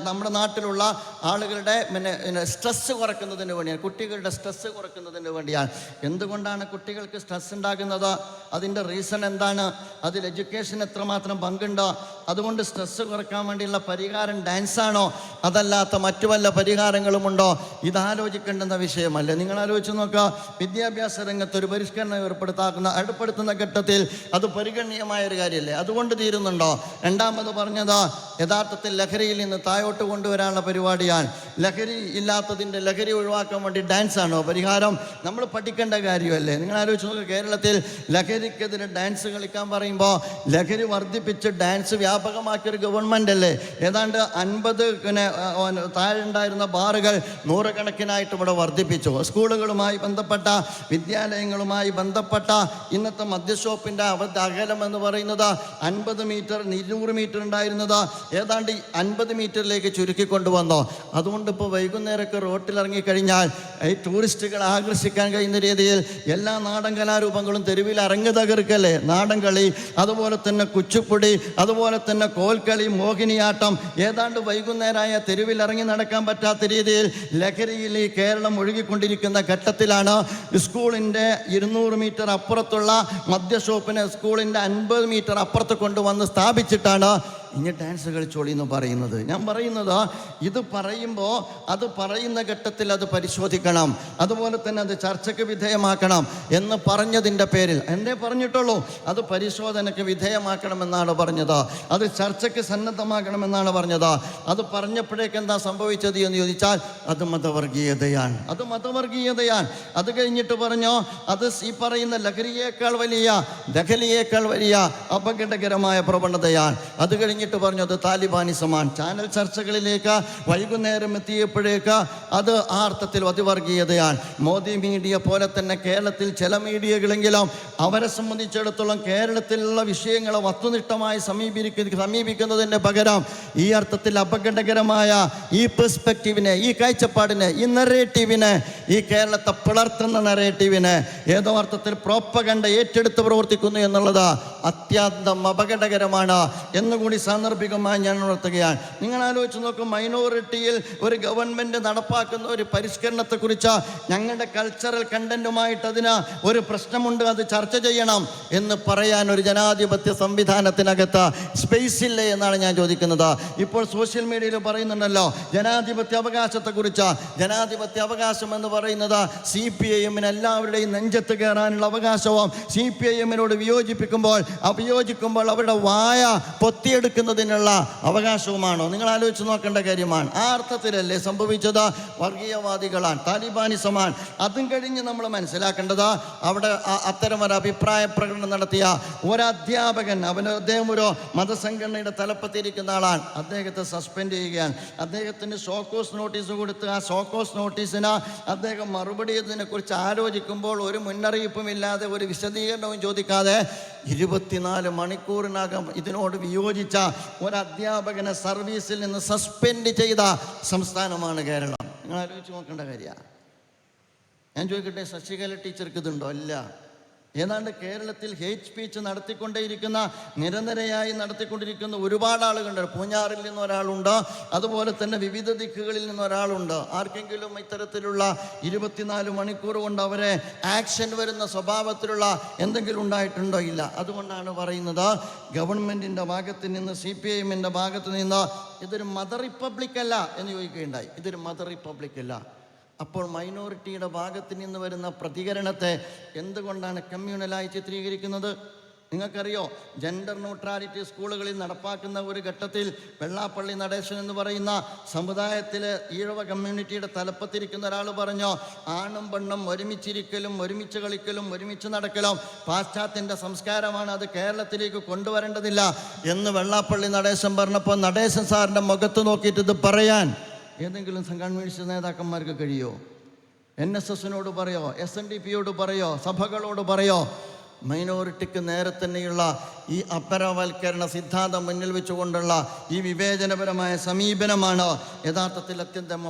നമ്മുടെ നാട്ടിലുള്ള ആളുകളുടെ സ്ട്രെസ്സ് കുറയ്ക്കുന്നതിന് വേണ്ടിയാണ്, കുട്ടികളുടെ സ്ട്രെസ്സ് കുറയ്ക്കുന്നതിന് വേണ്ടിയാണ്. എന്തുകൊണ്ടാണ് കുട്ടികൾക്ക് സ്ട്രെസ് ഉണ്ടാകുന്നത്? അതിൻ്റെ റീസൺ എന്താണ്? അതിൽ എഡ്യൂക്കേഷൻ എത്രമാത്രം പങ്കുണ്ടോ? അതുകൊണ്ട് സ്ട്രെസ്സ് കുറയ്ക്കാൻ വേണ്ടിയുള്ള പരിഹാരം ഡാൻസാണോ? അതല്ലാത്ത മറ്റു വല്ല പരിഹാരങ്ങളുമുണ്ടോ? ഇതാലോചിക്കേണ്ടുന്ന വിഷയമല്ലേ. നിങ്ങൾ ആലോചിച്ച് നോക്കുക. വിദ്യാഭ്യാസ രംഗത്ത് ഒരു പരിഷ്കരണം ഏർപ്പെടുത്തുന്ന ഘട്ടത്തിൽ അത് പരിഗണനീയമായ ഒരു കാര്യമല്ലേ? അതുകൊണ്ട് തീരുന്നുണ്ടോ? രണ്ടാമത് പറഞ്ഞത് യഥാർത്ഥത്തിൽ ലഹരിയിൽ നിന്ന് താഴോട്ട് കൊണ്ടുവരാനുള്ള പരിപാടിയാണ്. ലഹരി ഒഴിവാക്കാൻ വേണ്ടി ഡാൻസാണോ പരിഹാരം? നമ്മൾ പഠിക്കേണ്ട കാര്യമല്ലേ? നിങ്ങൾ ആലോചിച്ച് നോക്കുക. കേരളത്തിൽ ലഹരിക്കെതിരെ ഡാൻസ് കളിക്കാൻ പറയുമ്പോൾ ലഹരി വർദ്ധിപ്പിച്ച് ഡാൻസ് വ്യാപകമാക്കിയൊരു ഗവൺമെൻറ് അല്ലേ? ഏതാണ്ട് 50 താഴെ ഉണ്ടായിരുന്ന ബാറുകൾ 100 കണക്കിനായിട്ട് ഇവിടെ വർദ്ധിപ്പിച്ചു. സ്കൂളുകളുമായി ബന്ധപ്പെട്ട, വിദ്യാലയങ്ങളുമായി ബന്ധപ്പെട്ട ഇന്നത്തെ മദ്യഷോപ്പിൻ്റെ അകലം എന്ന് പറയുന്നത് 50 മീറ്റർ 200 മീറ്റർ ഉണ്ടായിരുന്നത് ഏതാണ്ട് 50 മീറ്ററിലേക്ക് ചുരുക്കിക്കൊണ്ടുവന്നു. അതുകൊണ്ട് ഇപ്പോൾ വൈകുന്നേരമൊക്കെ റോട്ടിലിറങ്ങിക്കഴിഞ്ഞാൽ ഈ ടൂറിസ്റ്റുകളെ ആകർഷിക്കാൻ കഴിയുന്ന രീതിയിൽ എല്ലാ നാടൻ കലാരൂപങ്ങളും തെരുവിൽ അരങ്ങ് തകർക്കല്ലേ. നാടൻ കളി, അതുപോലെ തന്നെ കുച്ചിപ്പുടി, അതുപോലെ തന്നെ കോൽക്കളി, മോഹിനിയാട്ടം, ഏതാണ്ട് വൈകുന്നേരമായ തെരുവിൽ ഇറങ്ങി നടക്കാൻ പറ്റാത്ത രീതിയിൽ ലഹരിയിൽ ഈ കേരളം ഒഴുകിക്കൊണ്ടിരിക്കുന്ന ഘട്ടത്തിലാണ് സ്കൂളിൻ്റെ 200 മീറ്റർ അപ്പുറത്തുള്ള മദ്യഷോപ്പിനെ സ്കൂളിൻ്റെ 50 മീറ്റർ അപ്പുറത്ത് കൊണ്ടുവന്ന് സ്ഥാപിച്ചിട്ടാണ് ഇനി ഡാൻസ് കളിച്ചോളി എന്ന് പറയുന്നത്. ഞാൻ പറയുന്നത് ഇത് പറയുമ്പോൾ അത് പറയുന്ന ഘട്ടത്തിൽ അത് പരിശോധിക്കണം, അതുപോലെ തന്നെ അത് ചർച്ചയ്ക്ക് വിധേയമാക്കണം എന്ന് പറഞ്ഞതിൻ്റെ പേരിൽ എന്തേ പറഞ്ഞിട്ടുള്ളൂ? അത് പരിശോധനയ്ക്ക് വിധേയമാക്കണമെന്നാണ് പറഞ്ഞത്, അത് ചർച്ചയ്ക്ക് സന്നദ്ധമാക്കണമെന്നാണ് പറഞ്ഞത്. അത് പറഞ്ഞപ്പോഴേക്ക് എന്താ സംഭവിച്ചത് എന്ന് ചോദിച്ചാൽ അത് മതവർഗീയതയാണ്. അത് കഴിഞ്ഞിട്ട് പറഞ്ഞോ അത് ഈ പറയുന്ന ലഹരിയേക്കാൾ വലിയ അപകടകരമായ പ്രവണതയാണ്. അത് കഴിഞ്ഞ് കഴിഞ്ഞിട്ട് പറഞ്ഞു അത് താലിബാനിസമാണ്. ചാനൽ ചർച്ചകളിലേക്ക് വൈകുന്നേരം എത്തിയപ്പോഴേക്ക് അത് ആ അർത്ഥത്തിൽ അതിവർഗീയതയാണ്. മോദി മീഡിയ പോലെ തന്നെ കേരളത്തിൽ ചില മീഡിയകളെങ്കിലും അവരെ സംബന്ധിച്ചിടത്തോളം കേരളത്തിലുള്ള വിഷയങ്ങളെ വസ്തുനിഷ്ഠമായി സമീപിക്കുന്നതിന് പകരം ഈ അർത്ഥത്തിൽ അപകടകരമായ ഈ പെർസ്പെക്റ്റീവിനെ, ഈ കാഴ്ചപ്പാടിനെ, ഈ നറേറ്റീവിനെ, ഈ കേരളത്തെ പിളർത്തുന്ന നറേറ്റീവിനെ ഏതോ അർത്ഥത്തിൽ പ്രോപ്പഗണ്ട ഏറ്റെടുത്ത് പ്രവർത്തിക്കുന്നു എന്നുള്ളത് അത്യന്തം അപകടകരമാണ് എന്നുകൂടി സാന്ദർഭികമായി ഞാൻ ഉണർത്തുകയാണ്. നിങ്ങൾ ആലോചിച്ച് നോക്കും, മൈനോറിറ്റിയിൽ ഒരു ഗവൺമെൻറ് നടപ്പാക്കുന്ന ഒരു പരിഷ്കരണത്തെക്കുറിച്ച് ഞങ്ങളുടെ കൾച്ചറൽ കണ്ടന്റുമായിട്ട് അതിന് ഒരു പ്രശ്നമുണ്ട്, അത് ചർച്ച ചെയ്യണം എന്ന് പറയാൻ ഒരു ജനാധിപത്യ സംവിധാനത്തിനകത്ത് സ്പേസ് ഇല്ലേ എന്നാണ് ഞാൻ ചോദിക്കുന്നത്. ഇപ്പോൾ സോഷ്യൽ മീഡിയയിൽ പറയുന്നുണ്ടല്ലോ ജനാധിപത്യ അവകാശത്തെക്കുറിച്ച്. ജനാധിപത്യ അവകാശം എന്ന് പറയുന്നത് CPIM-ന് എല്ലാവരുടെയും നെഞ്ചത്ത് കയറാനുള്ള അവകാശവും CPIM-നോട് വിയോജിക്കുമ്പോൾ അവരുടെ വായ പൊത്തിയെടുക്കുന്നതിനുള്ള അവകാശവുമാണോ? നിങ്ങൾ ആലോചിച്ച് നോക്കേണ്ട കാര്യമാണ്. ആ അർത്ഥത്തിലല്ലേ സംഭവിച്ചത്? വർഗീയവാദികളാണ്, താലിബാനിസമാണ്. അതും കഴിഞ്ഞ് നമ്മൾ മനസ്സിലാക്കേണ്ടത് അവിടെ അത്തരം ഒരു അഭിപ്രായ പ്രകടനം നടത്തിയ ഒരധ്യാപകൻ, അദ്ദേഹം ഒരു മതസംഘടനയുടെ തലപ്പത്തിരിക്കുന്ന ആളാണ്, അദ്ദേഹത്തെ സസ്പെൻഡ് ചെയ്യുകയാണ്. അദ്ദേഹത്തിന് ഷോക്കോസ് നോട്ടീസ് കൊടുത്ത് ആ ഷോക്കോസ് നോട്ടീസിന് അദ്ദേഹം മറുപടി ഇതിനെക്കുറിച്ച് ആലോചിക്കുമ്പോൾ ഒരു മുന്നറിയിപ്പും ഇല്ലാതെ, ഒരു വിശദീകരണവും ചോദിക്കാതെ 24 മണിക്കൂറിനകം ഇതിനോട് വിയോജിച്ച ഒരു അധ്യാപകനെ സർവീസിൽ നിന്ന് സസ്പെൻഡ് ചെയ്ത സംസ്ഥാനമാണ് കേരളം. നിങ്ങൾ ആലോചിച്ച് നോക്കേണ്ട കാര്യമാണ്. ഞാൻ ചോദിക്കട്ടെ, ശശികല ടീച്ചർക്ക് ഇതുണ്ടോ? ഇല്ല. ഏതാണ്ട് കേരളത്തിൽ ഹേറ്റ് സ്പീച്ച് നിരന്തരമായി നടത്തിക്കൊണ്ടിരിക്കുന്ന ഒരുപാട് ആളുകളുണ്ട്. പൂഞ്ഞാറിൽ നിന്ന് ഒരാളുണ്ട്, അതുപോലെ തന്നെ വിവിധ ദിക്കുകളിൽ നിന്ന് ഒരാളുണ്ട്. ആർക്കെങ്കിലും ഇത്തരത്തിലുള്ള 24 മണിക്കൂർ കൊണ്ട് അവരെ ആക്ഷൻ വരുന്ന സ്വഭാവത്തിലുള്ള എന്തെങ്കിലും ഉണ്ടായിട്ടുണ്ടോ? ഇല്ല. അതുകൊണ്ടാണ് പറയുന്നത് ഗവൺമെൻറ്റിൻ്റെ ഭാഗത്ത് നിന്ന്, CPIM-ൻ്റെ ഭാഗത്ത് നിന്ന് ഇതൊരു മദർ റിപ്പബ്ലിക് അല്ല എന്ന് ചോദിക്കുകയുണ്ടായി. ഇതൊരു മദർ റിപ്പബ്ലിക് അല്ല. അപ്പോൾ മൈനോറിറ്റിയുടെ ഭാഗത്ത് നിന്ന് വരുന്ന പ്രതികരണത്തെ എന്തുകൊണ്ടാണ് കമ്മ്യൂണലായി ചിത്രീകരിക്കുന്നത്? നിങ്ങൾക്കറിയോ, ജെൻഡർ ന്യൂട്രാലിറ്റി സ്കൂളുകളിൽ നടപ്പാക്കുന്ന ഒരു ഘട്ടത്തിൽ വെള്ളാപ്പള്ളി നടേശൻ എന്ന് പറയുന്ന സമുദായത്തിലെ ഈഴവ കമ്മ്യൂണിറ്റിയുടെ തലപ്പത്തിരിക്കുന്ന ഒരാൾ പറഞ്ഞു, ആണും പെണ്ണും ഒരുമിച്ചിരിക്കലും ഒരുമിച്ച് കളിക്കലും ഒരുമിച്ച് നടക്കലും പാശ്ചാത്യൻ്റെ സംസ്കാരമാണ്, അത് കേരളത്തിലേക്ക് കൊണ്ടുവരേണ്ടതില്ല എന്ന് വെള്ളാപ്പള്ളി നടേശൻ പറഞ്ഞപ്പോൾ നടേശൻ സാറിൻ്റെ മുഖത്ത് നോക്കിയിട്ട് ഇത് പറയാൻ ഏതെങ്കിലും കമ്മ്യൂണിസ്റ്റ് നേതാക്കന്മാർക്ക് കഴിയോ? NSSനോട് പറയോ? SNDP-യോട് പറയോ? സഭകളോട് പറയോ? മൈനോറിറ്റിക്ക് നേരെ തന്നെയുള്ള ഈ അപരവൽക്കരണ സിദ്ധാന്തം മുന്നിൽ വെച്ചുകൊണ്ടുള്ള ഈ വിവേചനപരമായ സമീപനമാണ് യഥാർത്ഥത്തിൽ അത്യന്തം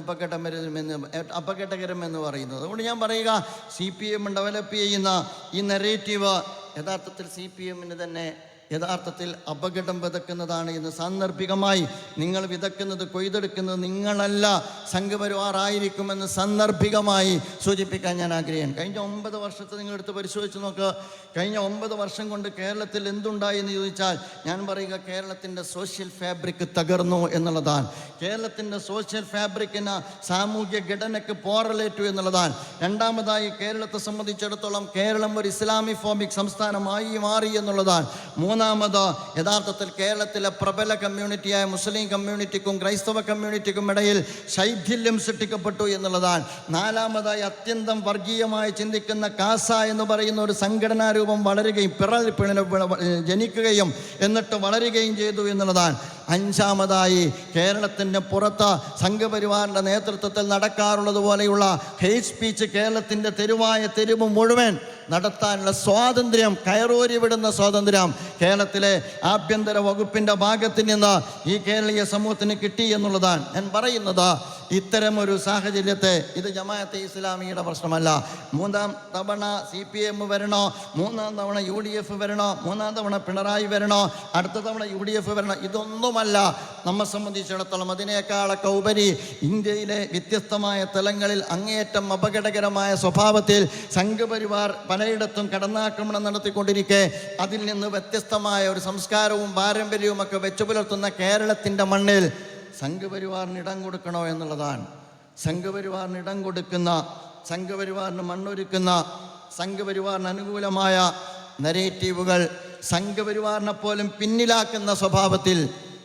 അപകടകരമെന്ന് പറയുന്നത്. അതുകൊണ്ട് ഞാൻ പറയുക, CPM ഡെവലപ്പ് ചെയ്യുന്ന ഈ നെറേറ്റീവ് യഥാർത്ഥത്തിൽ CPM-ന് തന്നെ യഥാർത്ഥത്തിൽ അപകടം വിതക്കുന്നതാണ് എന്ന് സാന്ദർഭികമായി, നിങ്ങൾ വിതക്കുന്നത് കൊയ്തെടുക്കുന്നത് നിങ്ങളല്ല, സംഘപരിവാറായിരിക്കുമെന്ന് സാന്ദർഭികമായി സൂചിപ്പിക്കാൻ ഞാൻ ആഗ്രഹിക്കുന്നു. കഴിഞ്ഞ 9 വർഷത്തെ നിങ്ങളെടുത്ത് പരിശോധിച്ച് നോക്കുക. കഴിഞ്ഞ 9 വർഷം കൊണ്ട് കേരളത്തിൽ എന്തുണ്ടായി എന്ന് ചോദിച്ചാൽ ഞാൻ പറയുക, കേരളത്തിൻ്റെ സോഷ്യൽ ഫാബ്രിക് തകർന്നു എന്നുള്ളതാണ്. കേരളത്തിൻ്റെ സോഷ്യൽ ഫാബ്രിക്കിന്, സാമൂഹ്യ ഘടനയ്ക്ക് പോറലേറ്റു എന്നുള്ളതാണ്. രണ്ടാമതായി, കേരളത്തെ സംബന്ധിച്ചിടത്തോളം കേരളം ഒരു ഇസ്ലാമിക് ഫോബിക് സംസ്ഥാനമായി മാറി എന്നുള്ളതാണ്. മൂന്നാമത്, യഥാർത്ഥത്തിൽ കേരളത്തിലെ പ്രബല കമ്മ്യൂണിറ്റിയായ മുസ്ലിം കമ്മ്യൂണിറ്റിക്കും ക്രൈസ്തവ കമ്മ്യൂണിറ്റിക്കും ഇടയിൽ ശൈഥില്യം സൃഷ്ടിക്കപ്പെട്ടു എന്നുള്ളതാണ്. നാലാമതായി, അത്യന്തം വർഗീയമായി ചിന്തിക്കുന്ന കാസ എന്ന് പറയുന്ന ഒരു സംഘടനാ രൂപം വളരുകയും ജനിക്കുകയും എന്നിട്ട് വളരുകയും ചെയ്തു എന്നുള്ളതാണ്. അഞ്ചാമതായി, കേരളത്തിൻ്റെ പുറത്ത് സംഘപരിവാറിൻ്റെ നേതൃത്വത്തിൽ നടക്കാറുള്ളത് പോലെയുള്ള ഹെയ്റ്റ് സ്പീച്ച് കേരളത്തിൻ്റെ തെരുവ് മുഴുവൻ നടത്താനുള്ള സ്വാതന്ത്ര്യം, കയറൂരി വിടുന്ന സ്വാതന്ത്ര്യം കേരളത്തിലെ ആഭ്യന്തര വകുപ്പിൻ്റെ ഭാഗത്ത് നിന്ന് ഈ കേരളീയ സമൂഹത്തിന് കിട്ടി എന്നുള്ളതാണ്. ഞാൻ പറയുന്നത്, ഇത്തരമൊരു സാഹചര്യത്തെ, ഇത് ജമാഅത്തെ ഇസ്ലാമിയുടെ പ്രശ്നമല്ല. 3ാം തവണ CPM വരണോ, 3ാം തവണ UDF വരണോ, 3ാം തവണ പിണറായി വരണോ, അടുത്ത തവണ UDF വരണോ, ഇതൊന്നുമല്ല നമ്മെ സംബന്ധിച്ചിടത്തോളം. അതിനേക്കാളൊക്കെ ഉപരി ഇന്ത്യയിലെ വ്യത്യസ്തമായ തലങ്ങളിൽ അങ്ങേയറ്റം അപകടകരമായ സ്വഭാവത്തിൽ സംഘപരിവാർ പലയിടത്തും കടന്നാക്രമണം നടത്തിക്കൊണ്ടിരിക്കെ അതിൽ നിന്ന് വ്യത്യസ്തമായ ഒരു സംസ്കാരവും പാരമ്പര്യവും ഒക്കെ വെച്ചു പുലർത്തുന്ന കേരളത്തിൻ്റെ മണ്ണിൽ സംഘപരിവാറിന് ഇടം കൊടുക്കണോ എന്നുള്ളതാണ്. സംഘപരിവാറിന് ഇടം കൊടുക്കുന്ന, സംഘപരിവാറിന് മണ്ണൊരുക്കുന്ന, സംഘപരിവാറിന് അനുകൂലമായ നരേറ്റീവുകൾ സംഘപരിവാറിനെ പോലും പിന്നിലാക്കുന്ന സ്വഭാവത്തിൽ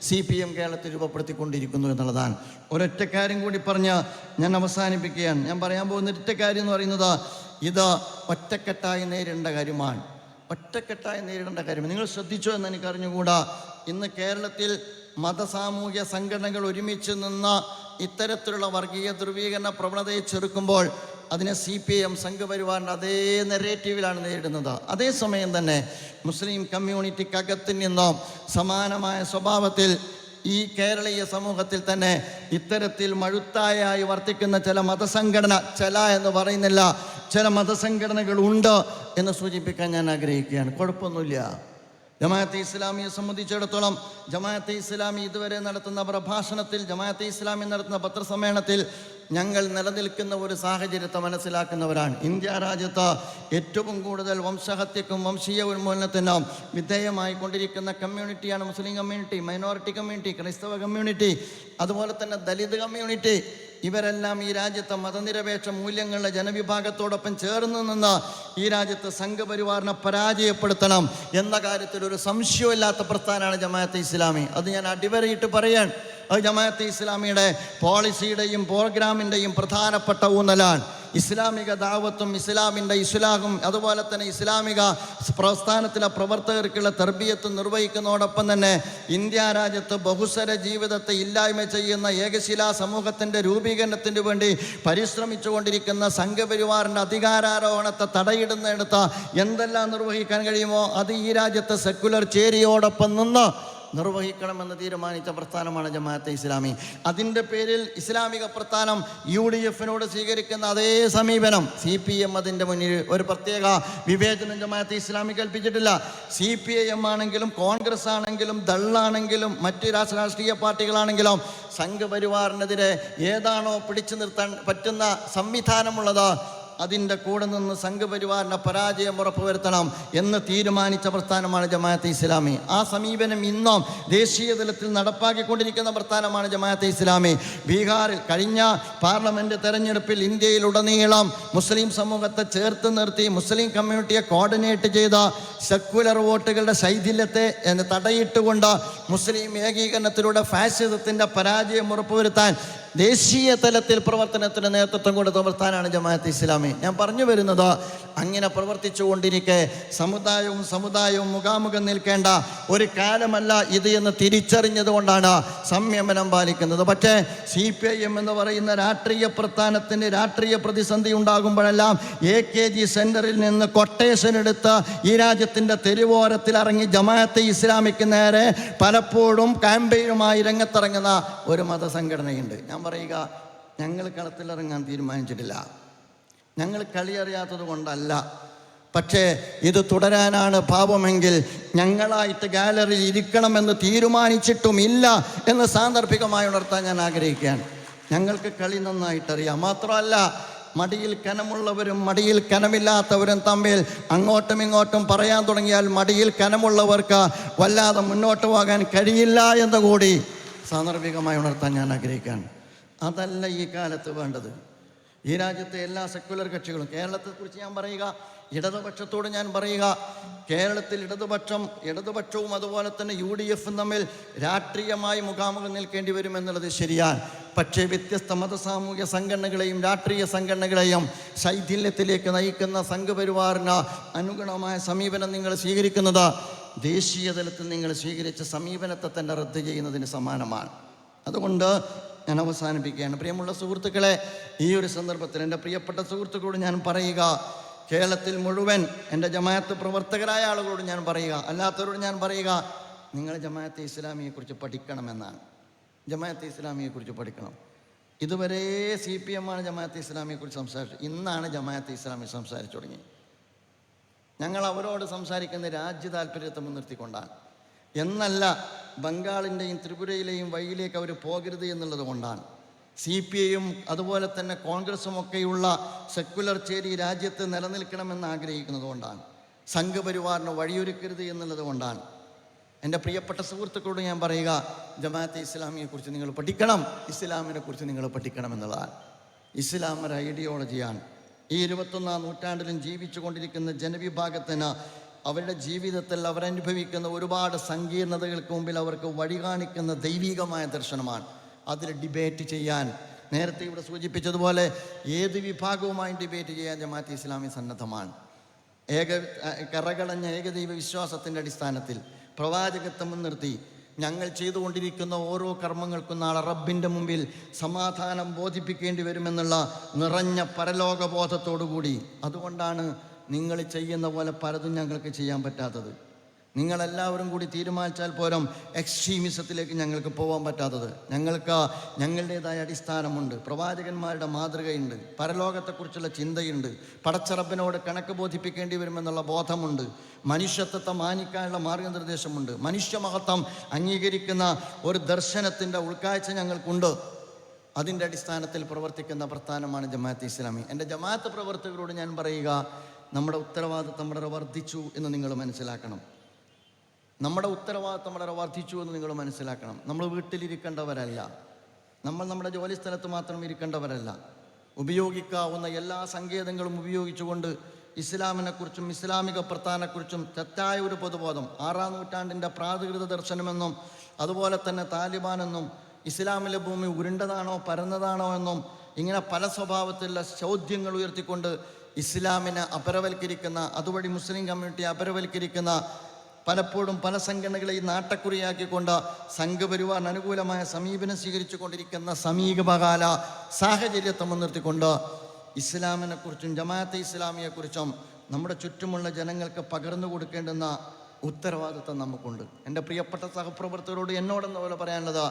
CPM കേരളത്തിൽ രൂപപ്പെടുത്തിക്കൊണ്ടിരിക്കുന്നു എന്നുള്ളതാണ്. ഒരൊറ്റ കാര്യം കൂടി പറഞ്ഞ് ഞാൻ അവസാനിപ്പിക്കുകയാണ്. ഞാൻ പറയാൻ പോകുന്ന ഒരൊറ്റ കാര്യം എന്ന് പറയുന്നത്, ഇത് ഒറ്റക്കെട്ടായി നേരിടേണ്ട കാര്യമാണ്. ഒറ്റക്കെട്ടായി നേരിടേണ്ട കാര്യം നിങ്ങൾ ശ്രദ്ധിച്ചോ എന്ന് എനിക്കറിഞ്ഞുകൂടാ. ഇന്ന് കേരളത്തിൽ മതസാമൂഹ്യ സംഘടനകൾ ഒരുമിച്ച് നിന്ന് ഇത്തരത്തിലുള്ള വർഗീയ ധ്രുവീകരണ പ്രവണതയെ ചെറുക്കുമ്പോൾ അതിനെ CPIM സംഘപരിവാറിൻ്റെ അതേ നെറേറ്റീവിലാണ് നേരിടുന്നത്. അതേസമയം തന്നെ മുസ്ലിം കമ്മ്യൂണിറ്റിക്കകത്ത് നിന്നും സമാനമായ സ്വഭാവത്തിൽ ഈ കേരളീയ സമൂഹത്തിൽ തന്നെ ഇത്തരത്തിൽ മഴുത്തായായി വർത്തിക്കുന്ന ചില മതസംഘടന, ചില എന്ന് പറയുന്നില്ല, ചില മതസംഘടനകൾ ഉണ്ട് എന്ന് സൂചിപ്പിക്കാൻ ഞാൻ ആഗ്രഹിക്കുകയാണ്. കുഴപ്പമൊന്നുമില്ല. ജമാഅത്തെ ഇസ്ലാമിയെ സംബന്ധിച്ചിടത്തോളം ജമാഅത്തെ ഇസ്ലാമി ഇതുവരെ നടത്തുന്ന പ്രഭാഷണത്തിൽ, ജമാഅത്തെ ഇസ്ലാമി നടത്തുന്ന പത്രസമ്മേളനത്തിൽ ഞങ്ങൾ നിലനിൽക്കുന്ന ഒരു സാഹചര്യത്തെ മനസ്സിലാക്കുന്നവരാണ്. ഇന്ത്യ രാജ്യത്ത് ഏറ്റവും കൂടുതൽ വംശഹത്യക്കും വംശീയ ഉന്മൂലനത്തിനും വിധേയമായി കൊണ്ടിരിക്കുന്ന കമ്മ്യൂണിറ്റിയാണ് മുസ്ലിം കമ്മ്യൂണിറ്റി, മൈനോറിറ്റി കമ്മ്യൂണിറ്റി, ക്രൈസ്തവ കമ്മ്യൂണിറ്റി, അതുപോലെ തന്നെ ദലിത് കമ്മ്യൂണിറ്റി. ഇവരെല്ലാം ഈ രാജ്യത്തെ മതനിരപേക്ഷ മൂല്യങ്ങളുടെ ജനവിഭാഗത്തോടൊപ്പം ചേർന്ന് നിന്ന് ഈ രാജ്യത്ത് സംഘപരിവാറിനെ പരാജയപ്പെടുത്തണം എന്ന കാര്യത്തിൽ ഒരു സംശയമില്ലാത്ത പ്രസ്ഥാനമാണ് ജമാഅത്തെ ഇസ്ലാമി. അത് ഞാൻ അടിവരയിട്ട് പറയാൻ. അത് ജമാഅത്തെ ഇസ്ലാമിയുടെ പോളിസിയുടെയും പ്രോഗ്രാമിൻ്റെയും പ്രധാനപ്പെട്ട ഊന്നലാണ്. ഇസ്ലാമിക ദാവത്തും ഇസ്ലാമിൻ്റെ ഇസ്ലാഹും അതുപോലെ തന്നെ ഇസ്ലാമിക പ്രസ്ഥാനത്തിലെ പ്രവർത്തകർക്കുള്ള തർബിയത്തും നിർവഹിക്കുന്നതോടൊപ്പം തന്നെ ഇന്ത്യ രാജ്യത്ത് ബഹുസ്വര ജീവിതത്തെ ഇല്ലായ്മ ചെയ്യുന്ന ഏകശിലാ സമൂഹത്തിൻ്റെ രൂപീകരണത്തിന് വേണ്ടി പരിശ്രമിച്ചുകൊണ്ടിരിക്കുന്ന സംഘപരിവാറിൻ്റെ അധികാരാരോഹണത്തെ തടയിടുന്നിടത്ത് എന്തെല്ലാം നിർവഹിക്കാൻ കഴിയുമോ അത് ഈ രാജ്യത്തെ സെക്കുലർ ചേരിയോടൊപ്പം നിന്ന് നിർവഹിക്കണമെന്ന് തീരുമാനിച്ച പ്രസ്ഥാനമാണ് ജമാഅത്തെ ഇസ്ലാമി. അതിൻ്റെ പേരിൽ ഇസ്ലാമിക പ്രസ്ഥാനം UDF-നോട് സ്വീകരിക്കുന്ന അതേ സമീപനം CPM അതിൻ്റെ മുന്നിൽ ഒരു പ്രത്യേക വിവേചനം ജമാഅത്തെ ഇസ്ലാമി കൽപ്പിച്ചിട്ടില്ല. CPIM ആണെങ്കിലും കോൺഗ്രസ് ആണെങ്കിലും ദള്ളാണെങ്കിലും മറ്റ് രാഷ്ട്രീയ പാർട്ടികളാണെങ്കിലും സംഘപരിവാറിനെതിരെ ഏതാണോ പിടിച്ചു നിർത്താൻ പറ്റുന്ന സംവിധാനമുള്ളത് അതിൻ്റെ കൂടെ നിന്ന് സംഘപരിവാറിൻ്റെ പരാജയം ഉറപ്പുവരുത്തണം എന്ന് തീരുമാനിച്ച പ്രസ്ഥാനമാണ് ജമാഅത്തെ ഇസ്ലാമി. ആ സമീപനം ഇന്നും ദേശീയ തലത്തിൽ നടപ്പാക്കിക്കൊണ്ടിരിക്കുന്ന പ്രസ്ഥാനമാണ് ജമാഅത്തെ ഇസ്ലാമി. ബീഹാറിൽ കഴിഞ്ഞ പാർലമെൻറ്റ് തെരഞ്ഞെടുപ്പിൽ ഇന്ത്യയിലുടനീളം മുസ്ലിം സമൂഹത്തെ ചേർത്ത് നിർത്തി മുസ്ലിം കമ്മ്യൂണിറ്റിയെ കോർഡിനേറ്റ് ചെയ്ത സെക്കുലർ വോട്ടുകളുടെ ശൈഥില്യത്തെ തടയിട്ടുകൊണ്ട് മുസ്ലിം ഏകീകരണത്തിലൂടെ ഫാസിസത്തിൻ്റെ പരാജയം ഉറപ്പുവരുത്താൻ ദേശീയ തലത്തിൽ പ്രവർത്തനത്തിന് നേതൃത്വം കൊടുത്ത പ്രസ്ഥാനമാണ് ജമാഅത്തെ ഇസ്ലാമി. ഞാൻ പറഞ്ഞു വരുന്നത്, അങ്ങനെ പ്രവർത്തിച്ചു കൊണ്ടിരിക്കെ സമുദായവും മുഖാമുഖം നിൽക്കേണ്ട ഒരു കാലമല്ല ഇത് എന്ന് തിരിച്ചറിഞ്ഞത് കൊണ്ടാണ് സംയമനം പാലിക്കുന്നത്. പക്ഷേ CPIM എന്ന് പറയുന്ന രാഷ്ട്രീയ പ്രസ്ഥാനത്തിന് രാഷ്ട്രീയ പ്രതിസന്ധി ഉണ്ടാകുമ്പോഴെല്ലാം AKG സെൻറ്ററിൽ നിന്ന് കൊട്ടേഷൻ എടുത്ത് ഈ രാജ്യത്തിൻ്റെ തെരുവോരത്തിൽ ഇറങ്ങി ജമാഅത്തെ ഇസ്ലാമിക്ക് നേരെ പലപ്പോഴും ക്യാമ്പയിനുമായി രംഗത്തിറങ്ങുന്ന ഒരു മതസംഘടനയുണ്ട്. ഞാൻ പറയുക, ഞങ്ങൾ കളത്തിലിറങ്ങാൻ തീരുമാനിച്ചിട്ടില്ല. ഞങ്ങൾ കളി അറിയാത്തത് കൊണ്ടല്ല. പക്ഷേ ഇത് തുടരാനാണ് ഭാവമെങ്കിൽ ഞങ്ങളായിട്ട് ഗാലറിയിൽ ഇരിക്കണമെന്ന് തീരുമാനിച്ചിട്ടുമില്ല എന്ന് സാന്ദർഭികമായി ഉണർത്താൻ ഞാൻ ആഗ്രഹിക്കുകയാണ്. ഞങ്ങൾക്ക് കളി നന്നായിട്ടറിയാം. മാത്രമല്ല, മടിയിൽ കനമുള്ളവരും മടിയിൽ കനമില്ലാത്തവരും തമ്മിൽ അങ്ങോട്ടും ഇങ്ങോട്ടും പറയാൻ തുടങ്ങിയാൽ മടിയിൽ കനമുള്ളവർക്ക് വല്ലാതെ മുന്നോട്ട് പോകാൻ കഴിയില്ല എന്ന് കൂടി സാന്ദർഭികമായി ഉണർത്താൻ ഞാൻ ആഗ്രഹിക്കുകയാണ്. അതല്ല ഈ കാലത്ത് വേണ്ടത്. ഈ രാജ്യത്തെ എല്ലാ സെക്കുലർ കക്ഷികളും, കേരളത്തെക്കുറിച്ച് ഞാൻ പറയുക, ഇടതുപക്ഷത്തോട് ഞാൻ പറയുക, കേരളത്തിൽ ഇടതുപക്ഷവും അതുപോലെ തന്നെ UDF-ഉം തമ്മിൽ രാഷ്ട്രീയമായി മുഖാമുഖം നിൽക്കേണ്ടി വരുമെന്നുള്ളത് ശരിയാണ്. പക്ഷേ വ്യത്യസ്ത മതസാമൂഹ്യ സംഘടനകളെയും രാഷ്ട്രീയ സംഘടനകളെയും ശൈഥില്യത്തിലേക്ക് നയിക്കുന്ന സംഘപരിവാറിന് അനുഗുണമായ സമീപനം നിങ്ങൾ സ്വീകരിക്കുന്നത് ദേശീയ തലത്തിൽ നിങ്ങൾ സ്വീകരിച്ച സമീപനത്തെ തന്നെ റദ്ദ് ചെയ്യുന്നതിന് സമാനമാണ്. അതുകൊണ്ട് ഞാൻ അവസാനിപ്പിക്കുകയാണ്. പ്രിയമുള്ള സുഹൃത്തുക്കളെ, ഈ ഒരു സന്ദർഭത്തിൽ എൻ്റെ പ്രിയപ്പെട്ട സുഹൃത്തുക്കളോട് ഞാൻ പറയുക, കേരളത്തിൽ മുഴുവൻ എൻ്റെ ജമാഅത്ത് പ്രവർത്തകരായ ആളുകളോട് ഞാൻ പറയുക, അല്ലാത്തവരോട് ഞാൻ പറയുക, നിങ്ങൾ ജമാഅത്തെ ഇസ്ലാമിയെക്കുറിച്ച് പഠിക്കണമെന്നാണ്. ജമാഅത്തെ ഇസ്ലാമിയെക്കുറിച്ച് പഠിക്കണം. ഇതുവരെ CPM ആണ് ജമാഅത്തെ ഇസ്ലാമിയെക്കുറിച്ച് സംസാരിച്ചത്. ഇന്നാണ് ജമാഅത്തെ ഇസ്ലാമി സംസാരിച്ചു തുടങ്ങി. ഞങ്ങൾ അവരോട് സംസാരിക്കുന്ന രാജ്യ താല്പര്യത്തെ മുൻനിർത്തിക്കൊണ്ടാണ് എന്നല്ല, ബംഗാളിൻ്റെയും ത്രിപുരയിലെയും വഴിയിലേക്ക് അവർ പോകരുത് എന്നുള്ളത് കൊണ്ടാണ്. CPIയും അതുപോലെ തന്നെ കോൺഗ്രസും ഒക്കെയുള്ള സെക്കുലർ ചേരി രാജ്യത്ത് നിലനിൽക്കണമെന്ന് ആഗ്രഹിക്കുന്നത് കൊണ്ടാണ്. സംഘപരിവാറിന് വഴിയൊരുക്കരുത് എന്നുള്ളത് കൊണ്ടാണ്. എൻ്റെ പ്രിയപ്പെട്ട സുഹൃത്തുക്കളോട് ഞാൻ പറയുക, ജമാഅത്തെ ഇസ്ലാമിയെക്കുറിച്ച് നിങ്ങൾ പഠിക്കണം, ഇസ്ലാമിനെ കുറിച്ച് നിങ്ങൾ പഠിക്കണം എന്നുള്ളതാണ്. ഇസ്ലാം ഒരു ഐഡിയോളജിയാണ്. ഈ 21-ാം നൂറ്റാണ്ടിലും ജീവിച്ചു കൊണ്ടിരിക്കുന്ന ജനവിഭാഗത്തിന് അവരുടെ ജീവിതത്തിൽ അവരനുഭവിക്കുന്ന ഒരുപാട് സങ്കീർണതകൾക്ക് മുമ്പിൽ അവർക്ക് വഴി കാണിക്കുന്ന ദൈവികമായ ദർശനമാണ്. അതിൽ ഡിബേറ്റ് ചെയ്യാൻ, നേരത്തെ ഇവിടെ സൂചിപ്പിച്ചതുപോലെ ഏത് വിഭാഗവുമായും ഡിബേറ്റ് ചെയ്യാൻ ജമാഅത്തെ ഇസ്ലാമി സന്നദ്ധമാണ്. കറകളഞ്ഞ ഏകദൈവ വിശ്വാസത്തിൻ്റെ അടിസ്ഥാനത്തിൽ പ്രവാചകത്വം മുൻനിർത്തി ഞങ്ങൾ ചെയ്തുകൊണ്ടിരിക്കുന്ന ഓരോ കർമ്മങ്ങൾക്കും നാളെ റബ്ബിൻ്റെ മുമ്പിൽ സമാധാനം ബോധിപ്പിക്കേണ്ടി വരുമെന്നുള്ള നിറഞ്ഞ പരലോകബോധത്തോടു കൂടി. അതുകൊണ്ടാണ് നിങ്ങൾ ചെയ്യുന്ന പോലെ പലതും ഞങ്ങൾക്ക് ചെയ്യാൻ പറ്റാത്തത്. നിങ്ങളെല്ലാവരും കൂടി തീരുമാനിച്ചാൽ പോലും എക്സ്ട്രീമിസത്തിലേക്ക് ഞങ്ങൾക്ക് പോകാൻ പറ്റാത്തത്. ഞങ്ങൾക്ക് ഞങ്ങളുടേതായ അടിസ്ഥാനമുണ്ട്, പ്രവാചകന്മാരുടെ മാതൃകയുണ്ട്, പരലോകത്തെക്കുറിച്ചുള്ള ചിന്തയുണ്ട്, പടച്ചറബിനോട് കണക്ക് ബോധിപ്പിക്കേണ്ടി വരുമെന്നുള്ള ബോധമുണ്ട്, മനുഷ്യത്വത്തെ മാനിക്കാനുള്ള മാർഗനിർദ്ദേശമുണ്ട്, മനുഷ്യമഹത്വം അംഗീകരിക്കുന്ന ഒരു ദർശനത്തിൻ്റെ ഉൾക്കാഴ്ച ഞങ്ങൾക്കുണ്ട്. അതിൻ്റെ അടിസ്ഥാനത്തിൽ പ്രവർത്തിക്കുന്ന പ്രസ്ഥാനമാണ് ജമാഅത്തെ ഇസ്ലാമി. എൻ്റെ ജമാഅത്ത് പ്രവർത്തകരോട് ഞാൻ പറയുക, നമ്മുടെ ഉത്തരവാദിത്തം വളരെ വർദ്ധിച്ചു എന്ന് നിങ്ങൾ മനസ്സിലാക്കണം. നമ്മുടെ ഉത്തരവാദിത്തം വളരെ വർദ്ധിച്ചു എന്ന് നിങ്ങൾ മനസ്സിലാക്കണം. നമ്മൾ വീട്ടിലിരിക്കേണ്ടവരല്ല, നമ്മൾ നമ്മുടെ ജോലി സ്ഥലത്ത് മാത്രം ഇരിക്കേണ്ടവരല്ല. ഉപയോഗിക്കാവുന്ന എല്ലാ സങ്കേതങ്ങളും ഉപയോഗിച്ചുകൊണ്ട് ഇസ്ലാമിനെക്കുറിച്ചും ഇസ്ലാമിക പ്രസ്ഥാനത്തെക്കുറിച്ചും തെറ്റായ ഒരു പൊതുബോധം, 6-ാം നൂറ്റാണ്ടിൻ്റെ പ്രാകൃത ദർശനമെന്നും അതുപോലെ തന്നെ താലിബാനെന്നും ഇസ്ലാമിലെ ഭൂമി ഉരുണ്ടതാണോ പരന്നതാണോ എന്നും ഇങ്ങനെ പല സ്വഭാവത്തിലുള്ള ചോദ്യങ്ങൾ ഉയർത്തിക്കൊണ്ട് ഇസ്ലാമിനെ അപരവൽക്കരിക്കുന്ന, അതുവഴി മുസ്ലിം കമ്മ്യൂണിറ്റിയെ അപരവൽക്കരിക്കുന്ന, പലപ്പോഴും പല സംഘടനകളെയും നാട്ടക്കുറിയാക്കിക്കൊണ്ട് സംഘപരിവാറിന് അനുകൂലമായ സമീപനം സ്വീകരിച്ചു കൊണ്ടിരിക്കുന്ന സമീപകാല സാഹചര്യത്തെ മുൻനിർത്തിക്കൊണ്ട് ഇസ്ലാമിനെക്കുറിച്ചും ജമാഅത്തെ ഇസ്ലാമിയെക്കുറിച്ചും നമ്മുടെ ചുറ്റുമുള്ള ജനങ്ങൾക്ക് പകർന്നു കൊടുക്കേണ്ടുന്ന ഉത്തരവാദിത്വം നമുക്കുണ്ട്. എൻ്റെ പ്രിയപ്പെട്ട സഹപ്രവർത്തകരോട് എന്നോടെന്ന പോലെ പറയാനുള്ളത്,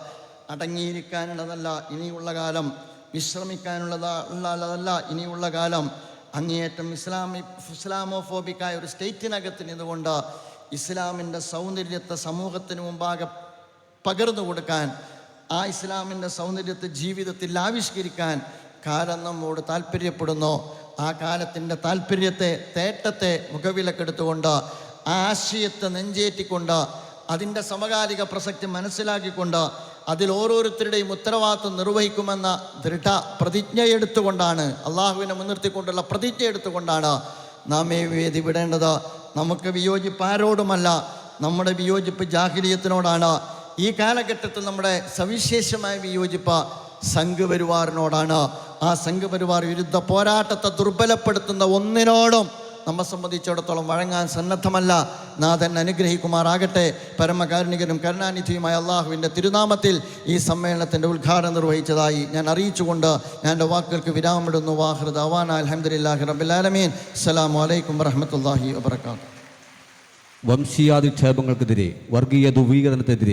അടങ്ങിയിരിക്കാനുള്ളതല്ല ഇനിയുള്ള കാലം, വിശ്രമിക്കാനുള്ളതല്ല ഇനിയുള്ള കാലം. അങ്ങേയറ്റം ഇസ്ലാമോഫോബിക്കായ ഒരു സ്റ്റേറ്റിനകത്ത് നിന്നുകൊണ്ട് ഇസ്ലാമിൻ്റെ സൗന്ദര്യത്തെ സമൂഹത്തിന് മുമ്പാകെ പകർന്നു കൊടുക്കാൻ, ആ ഇസ്ലാമിൻ്റെ സൗന്ദര്യത്തെ ജീവിതത്തിൽ ആവിഷ്കരിക്കാൻ കാലം നമ്മോട് താല്പര്യപ്പെടുന്നു. ആ കാലത്തിൻ്റെ താല്പര്യത്തെ, തേട്ടത്തെ മുഖവിലക്കെടുത്തുകൊണ്ട്, ആ ആശയത്തെ നെഞ്ചേറ്റിക്കൊണ്ട്, അതിൻ്റെ സമകാലിക പ്രസക്തി മനസ്സിലാക്കിക്കൊണ്ട് അതിൽ ഓരോരുത്തരുടെയും ഉത്തരവാദിത്വം നിർവഹിക്കുമെന്ന ദൃഢ പ്രതിജ്ഞയെടുത്തുകൊണ്ടാണ്, അള്ളാഹുവിനെ മുൻനിർത്തിക്കൊണ്ടുള്ള പ്രതിജ്ഞ എടുത്തുകൊണ്ടാണ് നാം ഈ വേദി വിടേണ്ടത്. നമുക്ക് വിയോജിപ്പ് ആരോടുമല്ല, നമ്മുടെ വിയോജിപ്പ് ജാഹിലിയത്തിനോടാണ്. ഈ കാലഘട്ടത്തിൽ നമ്മുടെ സവിശേഷമായ വിയോജിപ്പ് സംഘപരിവാറിനോടാണ്. ആ സംഘപരിവാർ വിരുദ്ധ പോരാട്ടത്തെ ദുർബലപ്പെടുത്തുന്ന ഒന്നിനോടും നമ്മെ സംബന്ധിച്ചിടത്തോളം വഴങ്ങാൻ സന്നദ്ധമല്ല. നാഥൻ അനുഗ്രഹിക്കുമാറാകട്ടെ. പരമകാരുണികനും കരുണാനിധിയുമായ അള്ളാഹുവിൻ്റെ തിരുനാമത്തിൽ ഈ സമ്മേളനത്തിൻ്റെ ഉദ്ഘാടനം നിർവഹിച്ചതായി ഞാൻ അറിയിച്ചുകൊണ്ട് ഞാൻ എൻ്റെ വാക്കുകൾക്ക് വിരാമിടുന്നു. വാഹിർ ദഅ്വാനാ അൽഹംദുലില്ലാഹി റബ്ബിൽ ആലമീൻ. അസ്സലാമു അലൈക്കും വറഹ്മത്തുള്ളാഹി വബറകാതുഹു. വംശീയാധിക്ഷേപങ്ങൾക്കെതിരെ, വർഗീയ ധ്രുവീകരണത്തിനെതിരെ